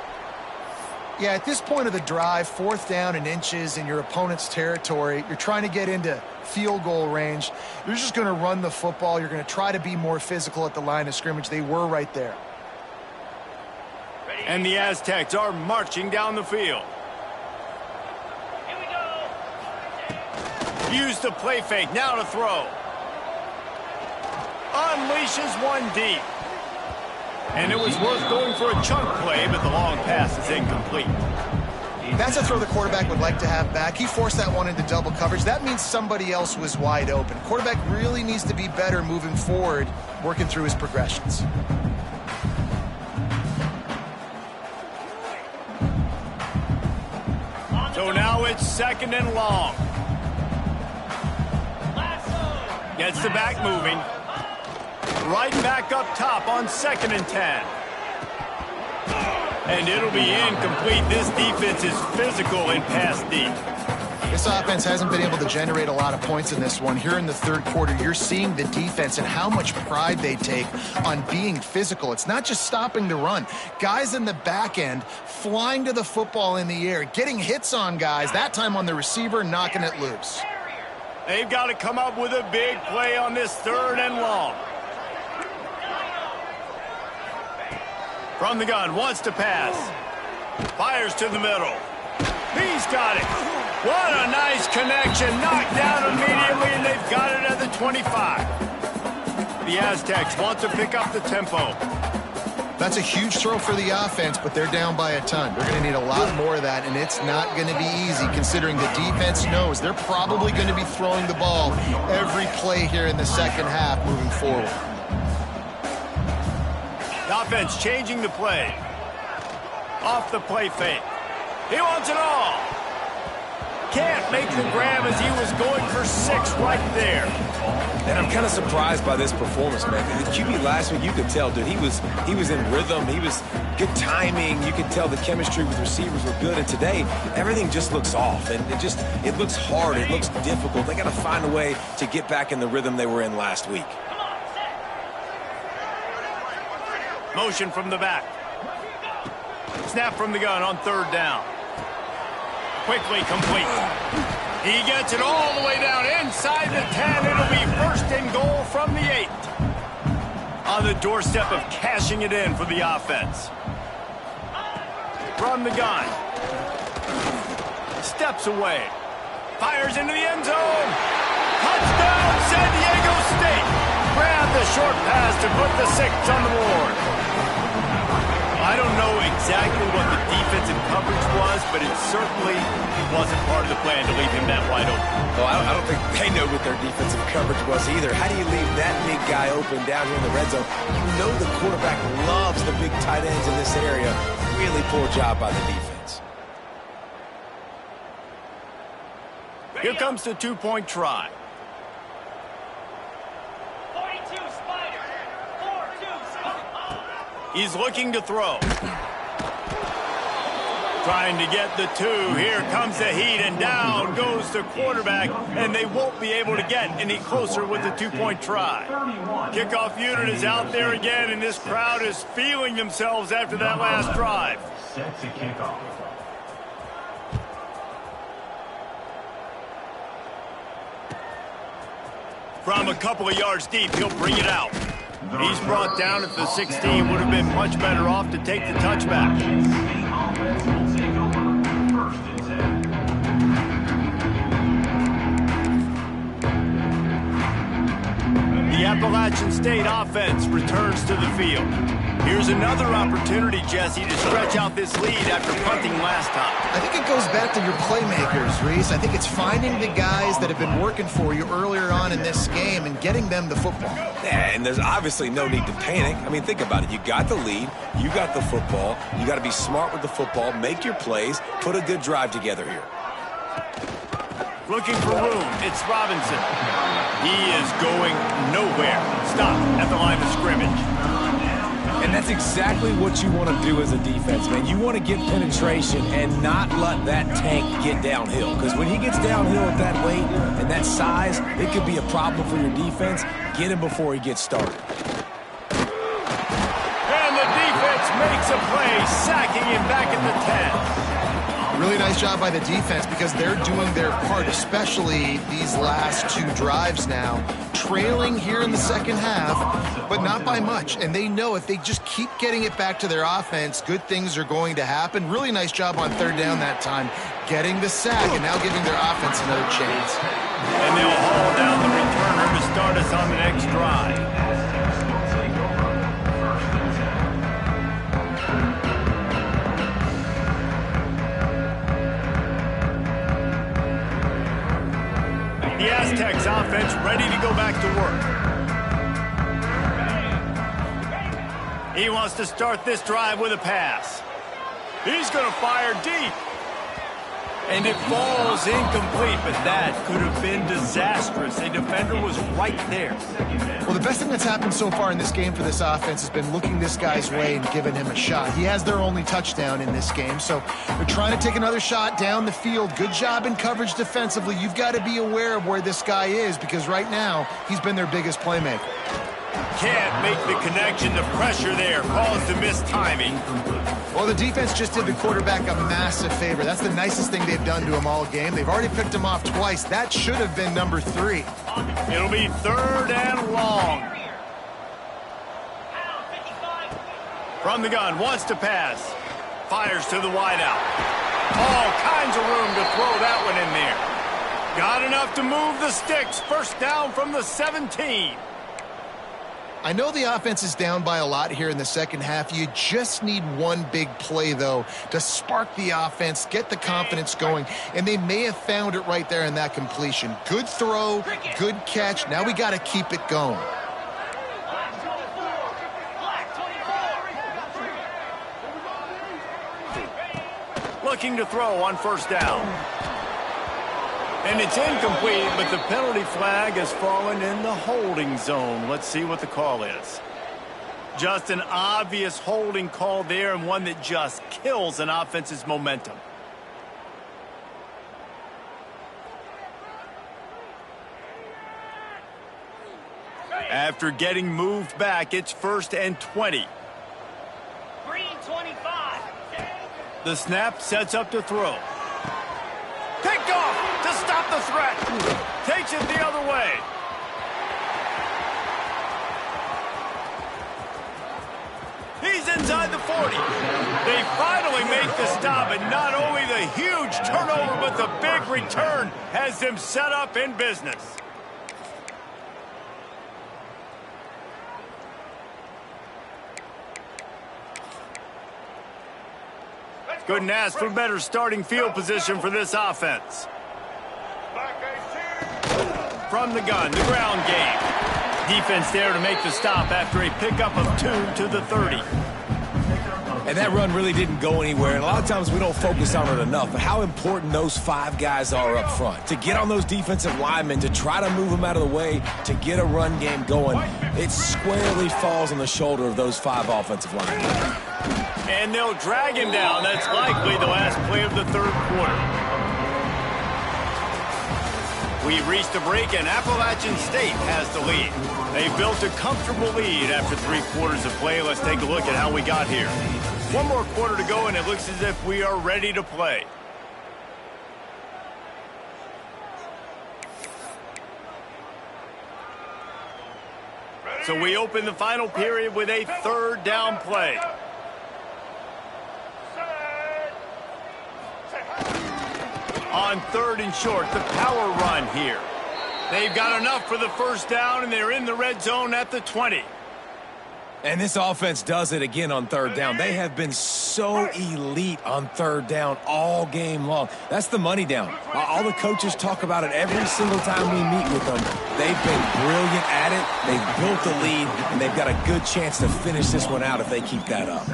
Speaker 2: Yeah, at this point of the drive, 4th down and inches in your opponent's territory, you're trying to get into field goal range. You're just going to run the football. You're going to try to be more physical at the line of scrimmage. They were right there.
Speaker 1: And the Aztecs are marching down the field. Use the play fake, now to throw. Unleashes one deep. And it was worth going for a chunk play, but the long pass is incomplete.
Speaker 2: That's a throw the quarterback would like to have back. He forced that one into double coverage. That means somebody else was wide open. Quarterback really needs to be better moving forward, working through his progressions.
Speaker 1: So now it's 2nd and long. Gets the back moving. Right back up top on 2nd and 10. And it'll be incomplete. This defense is physical and pass deep.
Speaker 2: This offense hasn't been able to generate a lot of points in this one. Here in the 3rd quarter, you're seeing the defense and how much pride they take on being physical. It's not just stopping the run. Guys in the back end flying to the football in the air, getting hits on guys, that time on the receiver, knocking it loose.
Speaker 1: They've got to come up with a big play on this 3rd and long. From the gun, wants to pass. Fires to the middle. He's got it. What a nice connection. Knocked down immediately, and they've got it at the 25. The Aztecs want to pick up the tempo.
Speaker 2: That's a huge throw for the offense, but they're down by a ton. They're going to need a lot more of that, and it's not going to be easy considering the defense knows they're probably going to be throwing the ball every play here in the 2nd half moving forward.
Speaker 1: The offense changing the play. Off the play fake. He wants it all. Can't make the grab as he was going for 6 right there.
Speaker 3: And I'm kind of surprised by this performance, man. The QB last week, you could tell, dude, he was in rhythm. He was good timing. You could tell the chemistry with receivers were good. And today, everything just looks off. And it looks hard. It looks difficult. They got to find a way to get back in the rhythm they were in last week.
Speaker 1: Motion from the back. Snap from the gun on 3rd down. Quickly complete. He gets it all the way down inside the 10. It'll be 1st and goal from the 8. On the doorstep of cashing it in for the offense. From the gun. Steps away. Fires into the end zone. Touchdown, San Diego State. Grab the short pass to put the 6 on the board. I don't know exactly what the defensive coverage was, but it certainly wasn't part of the plan to leave him that wide open.
Speaker 3: Well, I don't think they know what their defensive coverage was either. How do you leave that big guy open down here in the red zone? You know the quarterback loves the big tight ends in this area. Really poor job by the defense.
Speaker 1: Here comes the 2-point try. He's looking to throw. Trying to get the 2. Here comes the heat, and down goes the quarterback, and they won't be able to get any closer with the 2-point try. Kickoff unit is out there again, and this crowd is feeling themselves after that last drive.
Speaker 4: Set to kick off.
Speaker 1: From a couple of yards deep, he'll bring it out. He's brought down at the 16. Would have been much better off to take the touchback. The Appalachian State offense returns to the field. Here's another opportunity, Jesse, to stretch out this lead after punting last time.
Speaker 2: I think it goes back to your playmakers, Reese. I think it's finding the guys that have been working for you earlier on in this game and getting them the football.
Speaker 3: Yeah, and there's obviously no need to panic. I mean, think about it. You got the lead. You got the football. You got to be smart with the football, make your plays, put a good drive together here.
Speaker 1: Looking for room. It's Robinson. He is going nowhere. Stop at the line of scrimmage.
Speaker 3: And that's exactly what you want to do as a defense, man. You want to get penetration and not let that tank get downhill. Because when he gets downhill at that weight and that size, it could be a problem for your defense. Get him before he gets started.
Speaker 1: makes a play, sacking him back at the 10.
Speaker 2: Really nice job by the defense because they're doing their part, especially these last two drives now. Trailing here in the second half, but not by much. And they know if they just keep getting it back to their offense, good things are going to happen. Really nice job on third down that time, getting the sack and now giving their offense another chance.
Speaker 1: And they'll haul down the returner to start us on the next drive. The Aztecs offense ready to go back to work. He wants to start this drive with a pass. He's going to fire deep. And it falls incomplete, but that could have been disastrous. A defender was right there.
Speaker 2: Well, the best thing that's happened so far in this game for this offense has been looking this guy's way and giving him a shot. He has their only touchdown in this game, so they're trying to take another shot down the field. Good job in coverage defensively. You've got to be aware of where this guy is because right now he's been their biggest playmaker.
Speaker 1: Can't make the connection. The pressure there caused the missed timing.
Speaker 2: Well, the defense just did the quarterback a massive favor. That's the nicest thing they've done to him all game. They've already picked him off twice. That should have been number 3.
Speaker 1: It'll be third and long. From the gun, wants to pass. Fires to the wideout. All kinds of room to throw that one in there. Got enough to move the sticks. First down from the 17.
Speaker 2: I know the offense is down by a lot here in the second half. You just need one big play, though, to spark the offense, get the confidence going, and they may have found it right there in that completion. Good throw, good catch. Now we got to keep it going.
Speaker 1: Looking to throw on first down. And it's incomplete, but the penalty flag has fallen in the holding zone. Let's see what the call is. Just an obvious holding call there, and one that just kills an offense's momentum. After getting moved back, it's 1st and 20.
Speaker 6: Green 25.
Speaker 1: The snap sets up to throw. Picked off to stop the threat. Takes it the other way. He's inside the 40. They finally make the stop, and not only the huge turnover, but the big return has them set up in business. Couldn't ask for better starting field position for this offense. From the gun, the ground game. Defense there to make the stop after a pickup of 2 to the 30.
Speaker 3: And that run really didn't go anywhere. And a lot of times we don't focus on it enough, but how important those 5 guys are up front. To get on those defensive linemen, to try to move them out of the way, to get a run game going, it squarely falls on the shoulder of those 5 offensive linemen.
Speaker 1: And they'll drag him down. That's likely the last play of the third quarter. We've reached a break, and Appalachian State has the lead. They built a comfortable lead after 3 quarters of play. Let's take a look at how we got here. 1 more quarter to go, and it looks as if we are ready to play. So we open the final period with a third down play. On 3rd and short, the power run here. They've got enough for the first down, and they're in the red zone at the 20.
Speaker 3: And this offense does it again on 3rd down. They have been so elite on 3rd down all game long. That's the money down. All the coaches talk about it every single time we meet with them. They've been brilliant at it. They've built the lead, and they've got a good chance to finish this one out if they keep that up.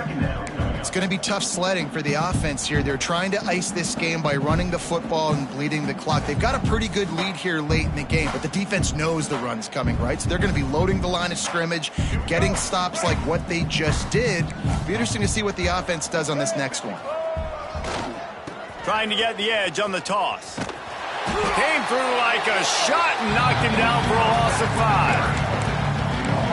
Speaker 2: It's going to be tough sledding for the offense here. They're trying to ice this game by running the football and bleeding the clock. They've got a pretty good lead here late in the game, but the defense knows the run's coming, right? So they're going to be loading the line of scrimmage, getting stops like what they just did. It'll be interesting to see what the offense does on this next one.
Speaker 1: Trying to get the edge on the toss. Came through like a shot and knocked him down for a loss of 5.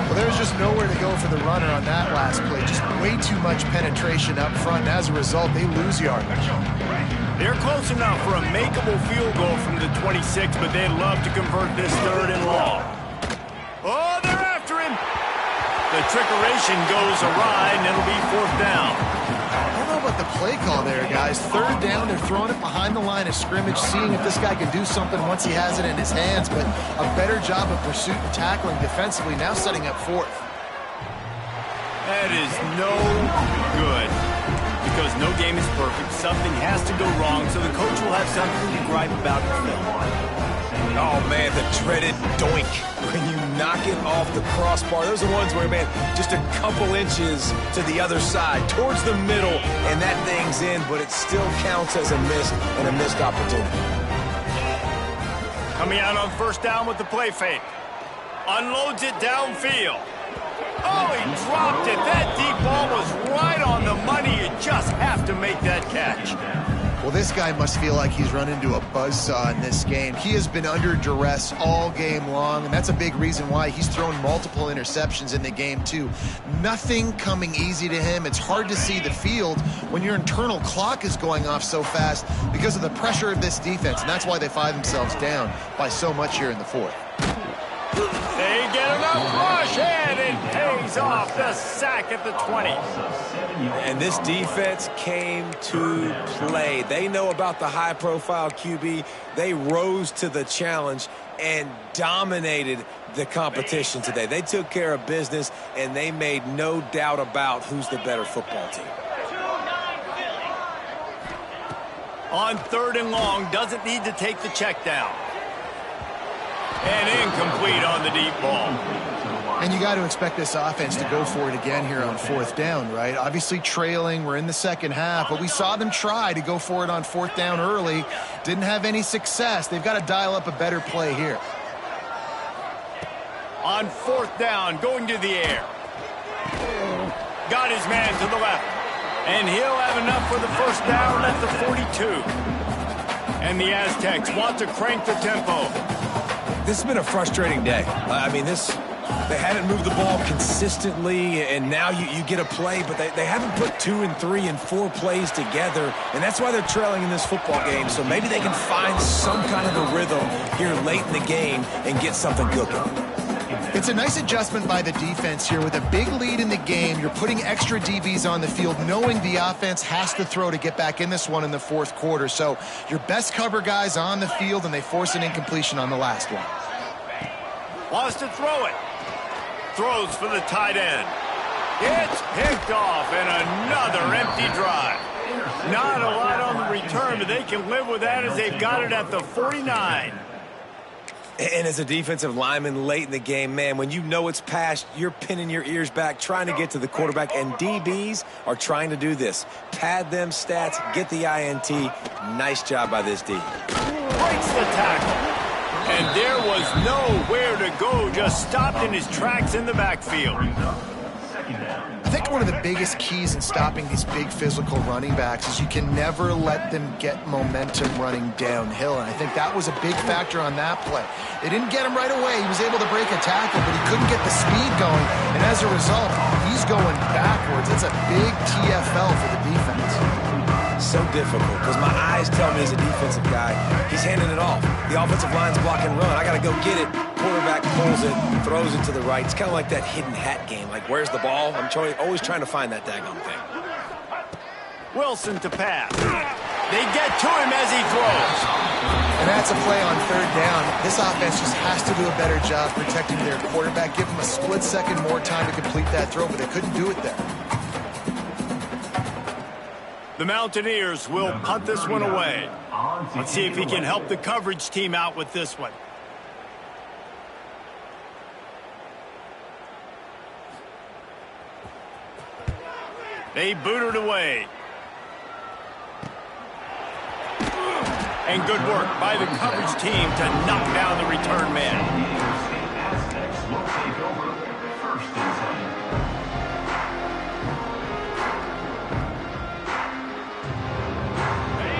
Speaker 2: Well, there's just nowhere to go for the runner on that last play. Just way too much penetration up front. And as a result, they lose yardage.
Speaker 1: They're close enough for a makeable field goal from the 26, but they'd love to convert this 3rd and long. Oh, they're after him. The trickeration goes awry, and it'll be 4th down.
Speaker 2: I don't know about the play call there, guys. 3rd down, they're throwing it behind the line of scrimmage, seeing if this guy can do something once he has it in his hands, but a better job of pursuit and tackling defensively, now setting up 4th.
Speaker 1: That is no good, because no game is perfect. Something has to go wrong, so the coach will have something to gripe about in film.
Speaker 3: Oh, man, the dreaded doink. When you knock it off the crossbar, those are ones where, man, just a couple inches to the other side, towards the middle, and that thing's in, but it still counts as a miss and a missed opportunity.
Speaker 1: Coming out on 1st down with the play fake. Unloads it downfield. Oh, he dropped it. That deep ball was right on the money. You just have to make that catch.
Speaker 2: Well, this guy must feel like he's run into a buzzsaw in this game. He has been under duress all game long, and that's a big reason why he's thrown multiple interceptions in the game, too. Nothing coming easy to him. It's hard to see the field when your internal clock is going off so fast because of the pressure of this defense, and that's why they find themselves down by so much here in the 4th.
Speaker 1: They get enough rush, and it pays off. The sack at the 20.
Speaker 3: And this defense came to play. They know about the high-profile QB. They rose to the challenge and dominated the competition today. They took care of business, and they made no doubt about who's the better football team.
Speaker 1: On 3rd and long, doesn't need to take the check down. And incomplete on the deep ball.
Speaker 2: And you got to expect this offense to go for it again here on 4th down, right? Obviously trailing, we're in the 2nd half, but we saw them try to go for it on 4th down early. Didn't have any success. They've got to dial up a better play here.
Speaker 1: On 4th down, going to the air. Got his man to the left. And he'll have enough for the 1st down at the 42. And the Aztecs want to crank the tempo.
Speaker 3: This has been a frustrating day. They hadn't moved the ball consistently, and now you get a play, but they haven't put 2 and 3 and 4 plays together, and that's why they're trailing in this football game. So maybe they can find some kind of a rhythm here late in the game and get something cooking.
Speaker 2: It's a nice adjustment by the defense here. With a big lead in the game, you're putting extra DBs on the field, knowing the offense has to throw to get back in this one in the 4th quarter. So your best cover guys on the field, and they force an incompletion on the last one.
Speaker 1: Wants to throw it. Throws for the tight end. It's picked off, and another empty drive. Not a lot on the return, but they can live with that as they've got it at the 49.
Speaker 3: And as a defensive lineman late in the game, man, when you know it's past, you're pinning your ears back, trying to get to the quarterback, and DBs are trying to do this. Pad them stats, get the INT. Nice job by this D.
Speaker 1: Breaks the tackle. And there was nowhere to go, just stopped in his tracks in the backfield.
Speaker 2: I think one of the biggest keys in stopping these big physical running backs is you can never let them get momentum running downhill, and I think that was a big factor on that play. They didn't get him right away. He was able to break a tackle, but he couldn't get the speed going, and as a result, he's going backwards. It's a big TFL for the defense.
Speaker 3: So difficult, because my eyes tell me as a defensive guy, he's handing it off. The offensive line's block and run. I got to go get it. Quarterback pulls it, throws it to the right. It's kind of like that hidden hat game. Like, where's the ball? I'm always trying to find that daggone thing.
Speaker 1: Wilson to pass. They get to him as he throws.
Speaker 2: And that's a play on 3rd down. This offense just has to do a better job protecting their quarterback. Give him a split second more time to complete that throw, but they couldn't do it there.
Speaker 1: The Mountaineers will punt this one away. Let's see if he can help the coverage team out with this one. They boot it away. And good work by the coverage team to knock down the return man.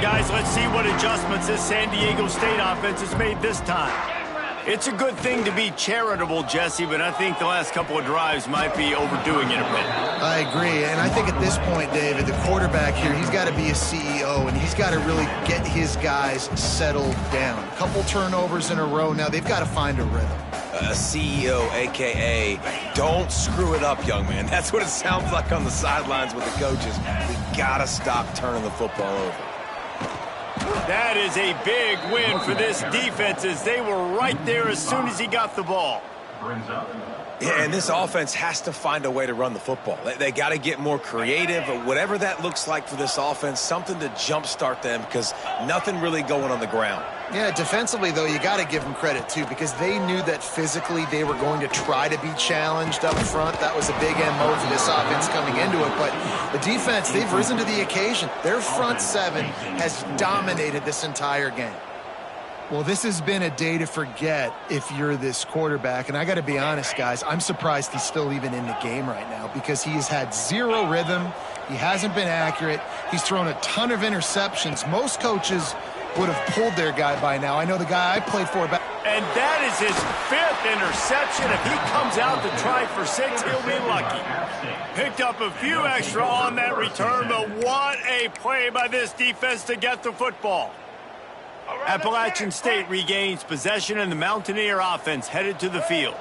Speaker 1: Guys, let's see what adjustments this San Diego State offense has made this time. It's a good thing to be charitable, Jesse, but I think the last couple of drives might be overdoing it a bit.
Speaker 2: I agree, and I think at this point, David, the quarterback here, he's got to be a CEO, and he's got to really get his guys settled down. A couple turnovers in a row now. They've got to find a rhythm.
Speaker 3: A CEO, a.k.a. don't screw it up, young man. That's what it sounds like on the sidelines with the coaches. We got to stop turning the football over.
Speaker 1: That is a big win for this defense as they were right there as soon as he got the ball.
Speaker 3: Yeah, and this offense has to find a way to run the football. They got to get more creative, or whatever that looks like for this offense, something to jumpstart them because nothing really going on the ground.
Speaker 2: Yeah, defensively, though, you got to give them credit, too, because they knew that physically they were going to try to be challenged up front. That was a big MO for this offense coming into it. But the defense, they've risen to the occasion. Their front seven has dominated this entire game. Well, this has been a day to forget if you're this quarterback. And I got to be honest, guys, I'm surprised he's still even in the game right now because he has had zero rhythm. He hasn't been accurate. He's thrown a ton of interceptions. Most coaches would have pulled their guy by now. I know the guy I played for back.
Speaker 1: And that is his 5th interception. If he comes out to try for 6, he'll be lucky. Picked up a few extra on that return, but what a play by this defense to get the football. Appalachian State regains possession, and the Mountaineer offense headed to the field.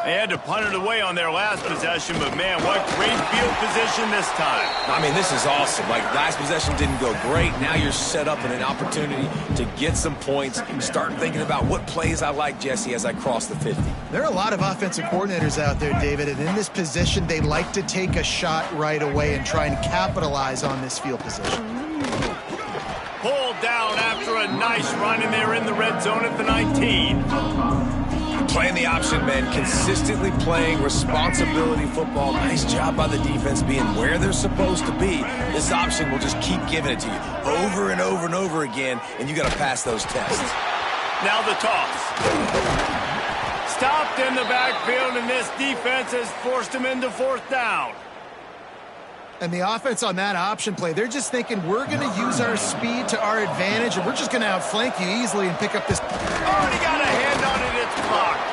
Speaker 1: They had to punt it away on their last possession, but man, what great field position this time.
Speaker 3: I mean, this is awesome. Like, last possession didn't go great. Now you're set up in an opportunity to get some points. Start thinking about what plays I like, Jesse, as I cross the 50.
Speaker 2: There are a lot of offensive coordinators out there, David, and in this position, they like to take a shot right away and try and capitalize on this field position.
Speaker 1: Pulled down after a nice run, and they're in the red zone at the 19.
Speaker 3: Playing the option, man. Consistently playing responsibility football. Nice job by the defense being where they're supposed to be. This option will just keep giving it to you over and over and over again, and you got to pass those tests.
Speaker 1: Now the toss. Stopped in the backfield, and this defense has forced him into 4th down.
Speaker 2: And the offense on that option play, they're just thinking we're going to use our speed to our advantage, and we're just going to outflank you easily and pick up this.
Speaker 1: Already got a hand on it. It's blocked.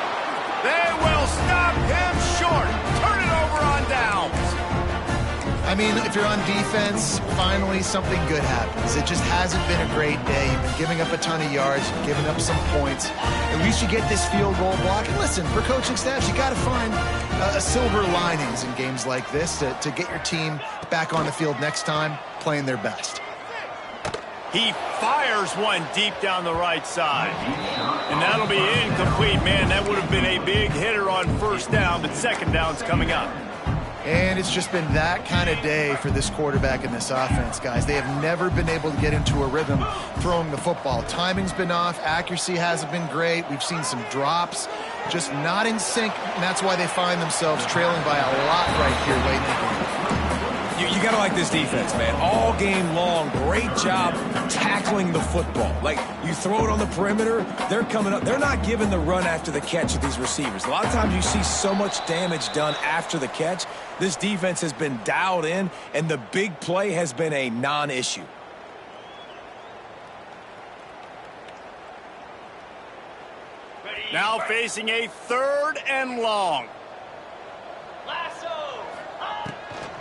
Speaker 1: They will stop him short. Turn it over on downs.
Speaker 2: I mean, if you're on defense, finally something good happens. It just hasn't been a great day. You've been giving up a ton of yards, giving up some points. At least you get this field goal block. And listen, for coaching staffs, you got to find silver linings in games like this to get your team back on the field next time playing their best.
Speaker 1: He fires one deep down the right side. And that'll be incomplete. Man, that would have been a big hitter on 1st down, but 2nd down's coming up.
Speaker 2: And it's just been that kind of day for this quarterback and this offense, guys. They have never been able to get into a rhythm throwing the football. Timing's been off. Accuracy hasn't been great. We've seen some drops, just not in sync, and that's why they find themselves trailing by a lot right here late in the game.
Speaker 3: You got to like this defense, man. All game long, great job tackling the football. Like, you throw it on the perimeter, they're coming up. They're not giving the run after the catch of these receivers. A lot of times you see so much damage done after the catch. This defense has been dialed in, and the big play has been a non-issue.
Speaker 1: Now facing a 3rd and long.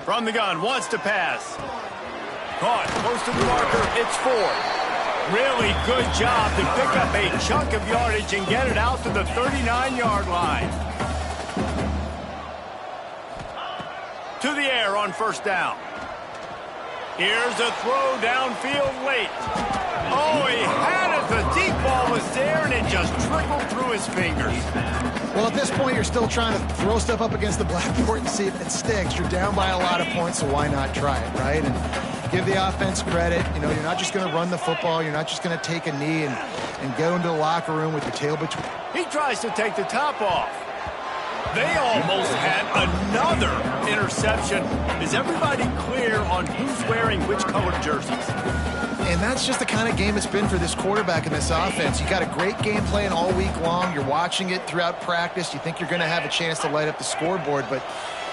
Speaker 1: From the gun, wants to pass. Caught, close to the marker, it's 4. Really good job to pick up a chunk of yardage and get it out to the 39-yard line. To the air on 1st down. Here's a throw downfield late. Oh, he had it. The deep ball was there, and it just trickled through his fingers.
Speaker 2: Well, at this point, you're still trying to throw stuff up against the blackboard and see if it sticks. You're down by a lot of points, so why not try it, right? And give the offense credit. You know, you're not just going to run the football. You're not just going to take a knee and go into the locker room with your tail between.
Speaker 1: He tries to take the top off. They almost had another interception. Is everybody clear on who's wearing which colored jerseys?
Speaker 2: And that's just the kind of game it's been for this quarterback and this offense. You got a great game plan all week long. You're watching it throughout practice. You think you're going to have a chance to light up the scoreboard, but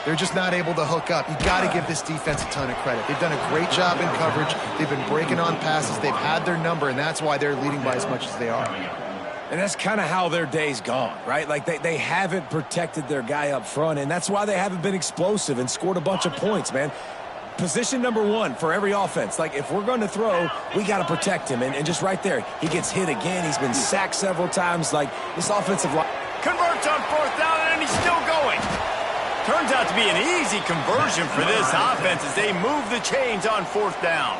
Speaker 2: they're just not able to hook up. You got to give this defense a ton of credit. They've done a great job in coverage. They've been breaking on passes. They've had their number, and that's why they're leading by as much as they are.
Speaker 3: And that's kind of how their day's gone, right? Like they haven't protected their guy up front, and that's why they haven't been explosive and scored a bunch of points, man. Position number one for every offense. Like, if we're going to throw, we got to protect him. And just right there, he gets hit again. He's been sacked several times. Like, this offensive line
Speaker 1: Converts on 4th down, and he's still going. Turns out to be an easy conversion for this offense as they move the chains on 4th down.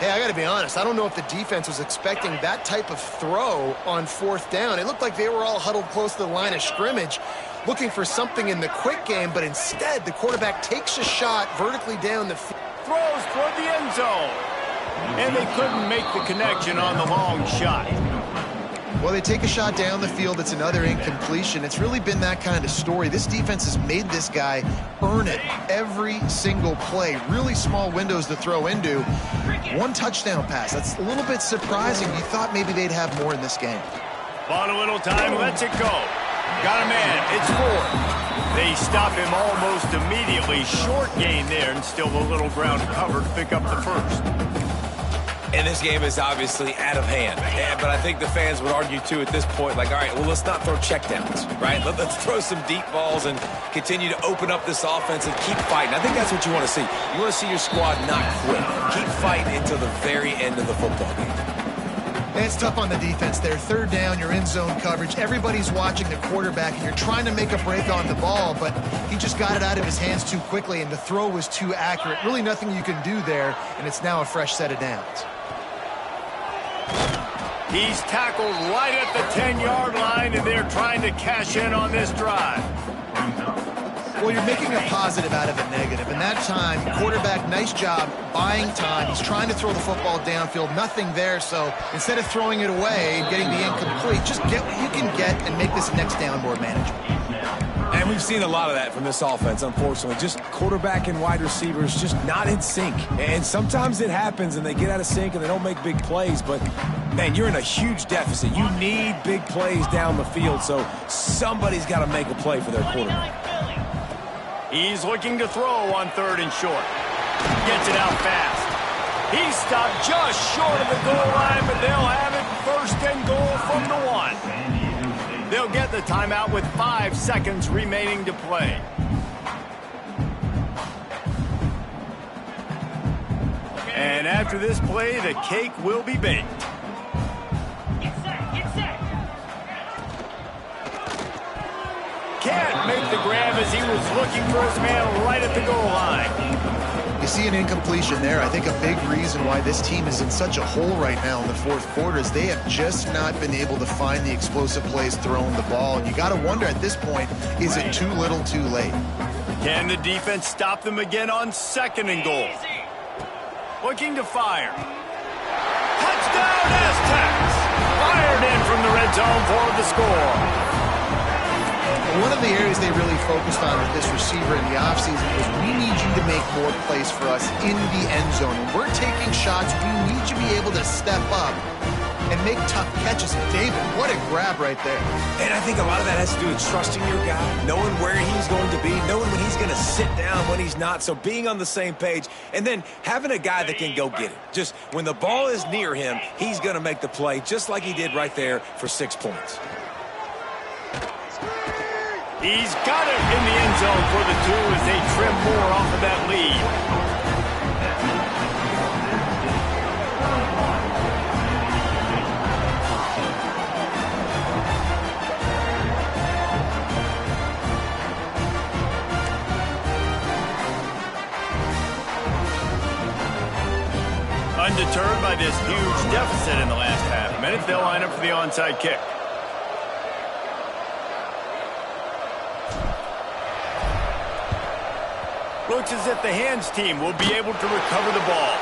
Speaker 2: Hey, I got to be honest. I don't know if the defense was expecting that type of throw on 4th down. It looked like they were all huddled close to the line of scrimmage, looking for something in the quick game, but instead the quarterback takes a shot vertically down the field.
Speaker 1: Throws toward the end zone. And they couldn't make the connection on the long shot.
Speaker 2: Well, they take a shot down the field. It's another incompletion. It's really been that kind of story. This defense has made this guy earn it every single play. Really small windows to throw into. One touchdown pass. That's a little bit surprising. You thought maybe they'd have more in this game.
Speaker 1: Bought a little time, lets it go. Got a man, it's 4th. They stop him almost immediately. Short gain there, and still a little ground cover to pick up the first.
Speaker 3: And this game is obviously out of hand. But I think the fans would argue, too, at this point, like, all right, well, let's not throw checkdowns, right? Let's throw some deep balls and continue to open up this offense and keep fighting. I think that's what you want to see. You want to see your squad not quit. Keep fighting until the very end of the football game.
Speaker 2: And it's tough on the defense there. 3rd down, you're in zone coverage. Everybody's watching the quarterback, and you're trying to make a break on the ball, but he just got it out of his hands too quickly, and the throw was too accurate. Really nothing you can do there, and it's now a fresh set of downs.
Speaker 1: He's tackled right at the 10-yard line, and they're trying to cash in on this drive.
Speaker 2: Well, you're making a positive out of a negative. And that time, quarterback, nice job buying time. He's trying to throw the football downfield. Nothing there, so instead of throwing it away and getting the incomplete, just get what you can get and make this next down more manageable.
Speaker 3: And we've seen a lot of that from this offense, unfortunately. Just quarterback and wide receivers just not in sync. And sometimes it happens and they get out of sync and they don't make big plays. But, man, you're in a huge deficit. You need big plays down the field, so somebody's got to make a play for their quarterback.
Speaker 1: He's looking to throw on 3rd and short. Gets it out fast. He stopped just short of the goal line, but they'll have it 1st and goal from the 1. They'll get the timeout with 5 seconds remaining to play. And after this play, the cake will be baked. Can't make the grab as he was looking for his man right at the goal line.
Speaker 2: You see an incompletion there. I think a big reason why this team is in such a hole right now in the 4th quarter is they have just not been able to find the explosive plays throwing the ball. And you got to wonder at this point, is it too little too late?
Speaker 1: Can the defense stop them again on 2nd and goal? Looking to fire. Touchdown, Aztecs! Fired in from the red zone for the score.
Speaker 2: One of the areas they really focused on with this receiver in the offseason was we need you to make more plays for us in the end zone. When we're taking shots, we need you to be able to step up and make tough catches. David, what a grab right there.
Speaker 3: And I think a lot of that has to do with trusting your guy, knowing where he's going to be, knowing when he's going to sit down, when he's not. So being on the same page, and then having a guy that can go get it. Just when the ball is near him, he's going to make the play, just like he did right there for 6 points.
Speaker 1: He's got it in the end zone for the 2 as they trim more off of that lead. Undeterred by this huge deficit in the last half minute, they'll line up for the onside kick. Looks as if the hands team will be able to recover the ball.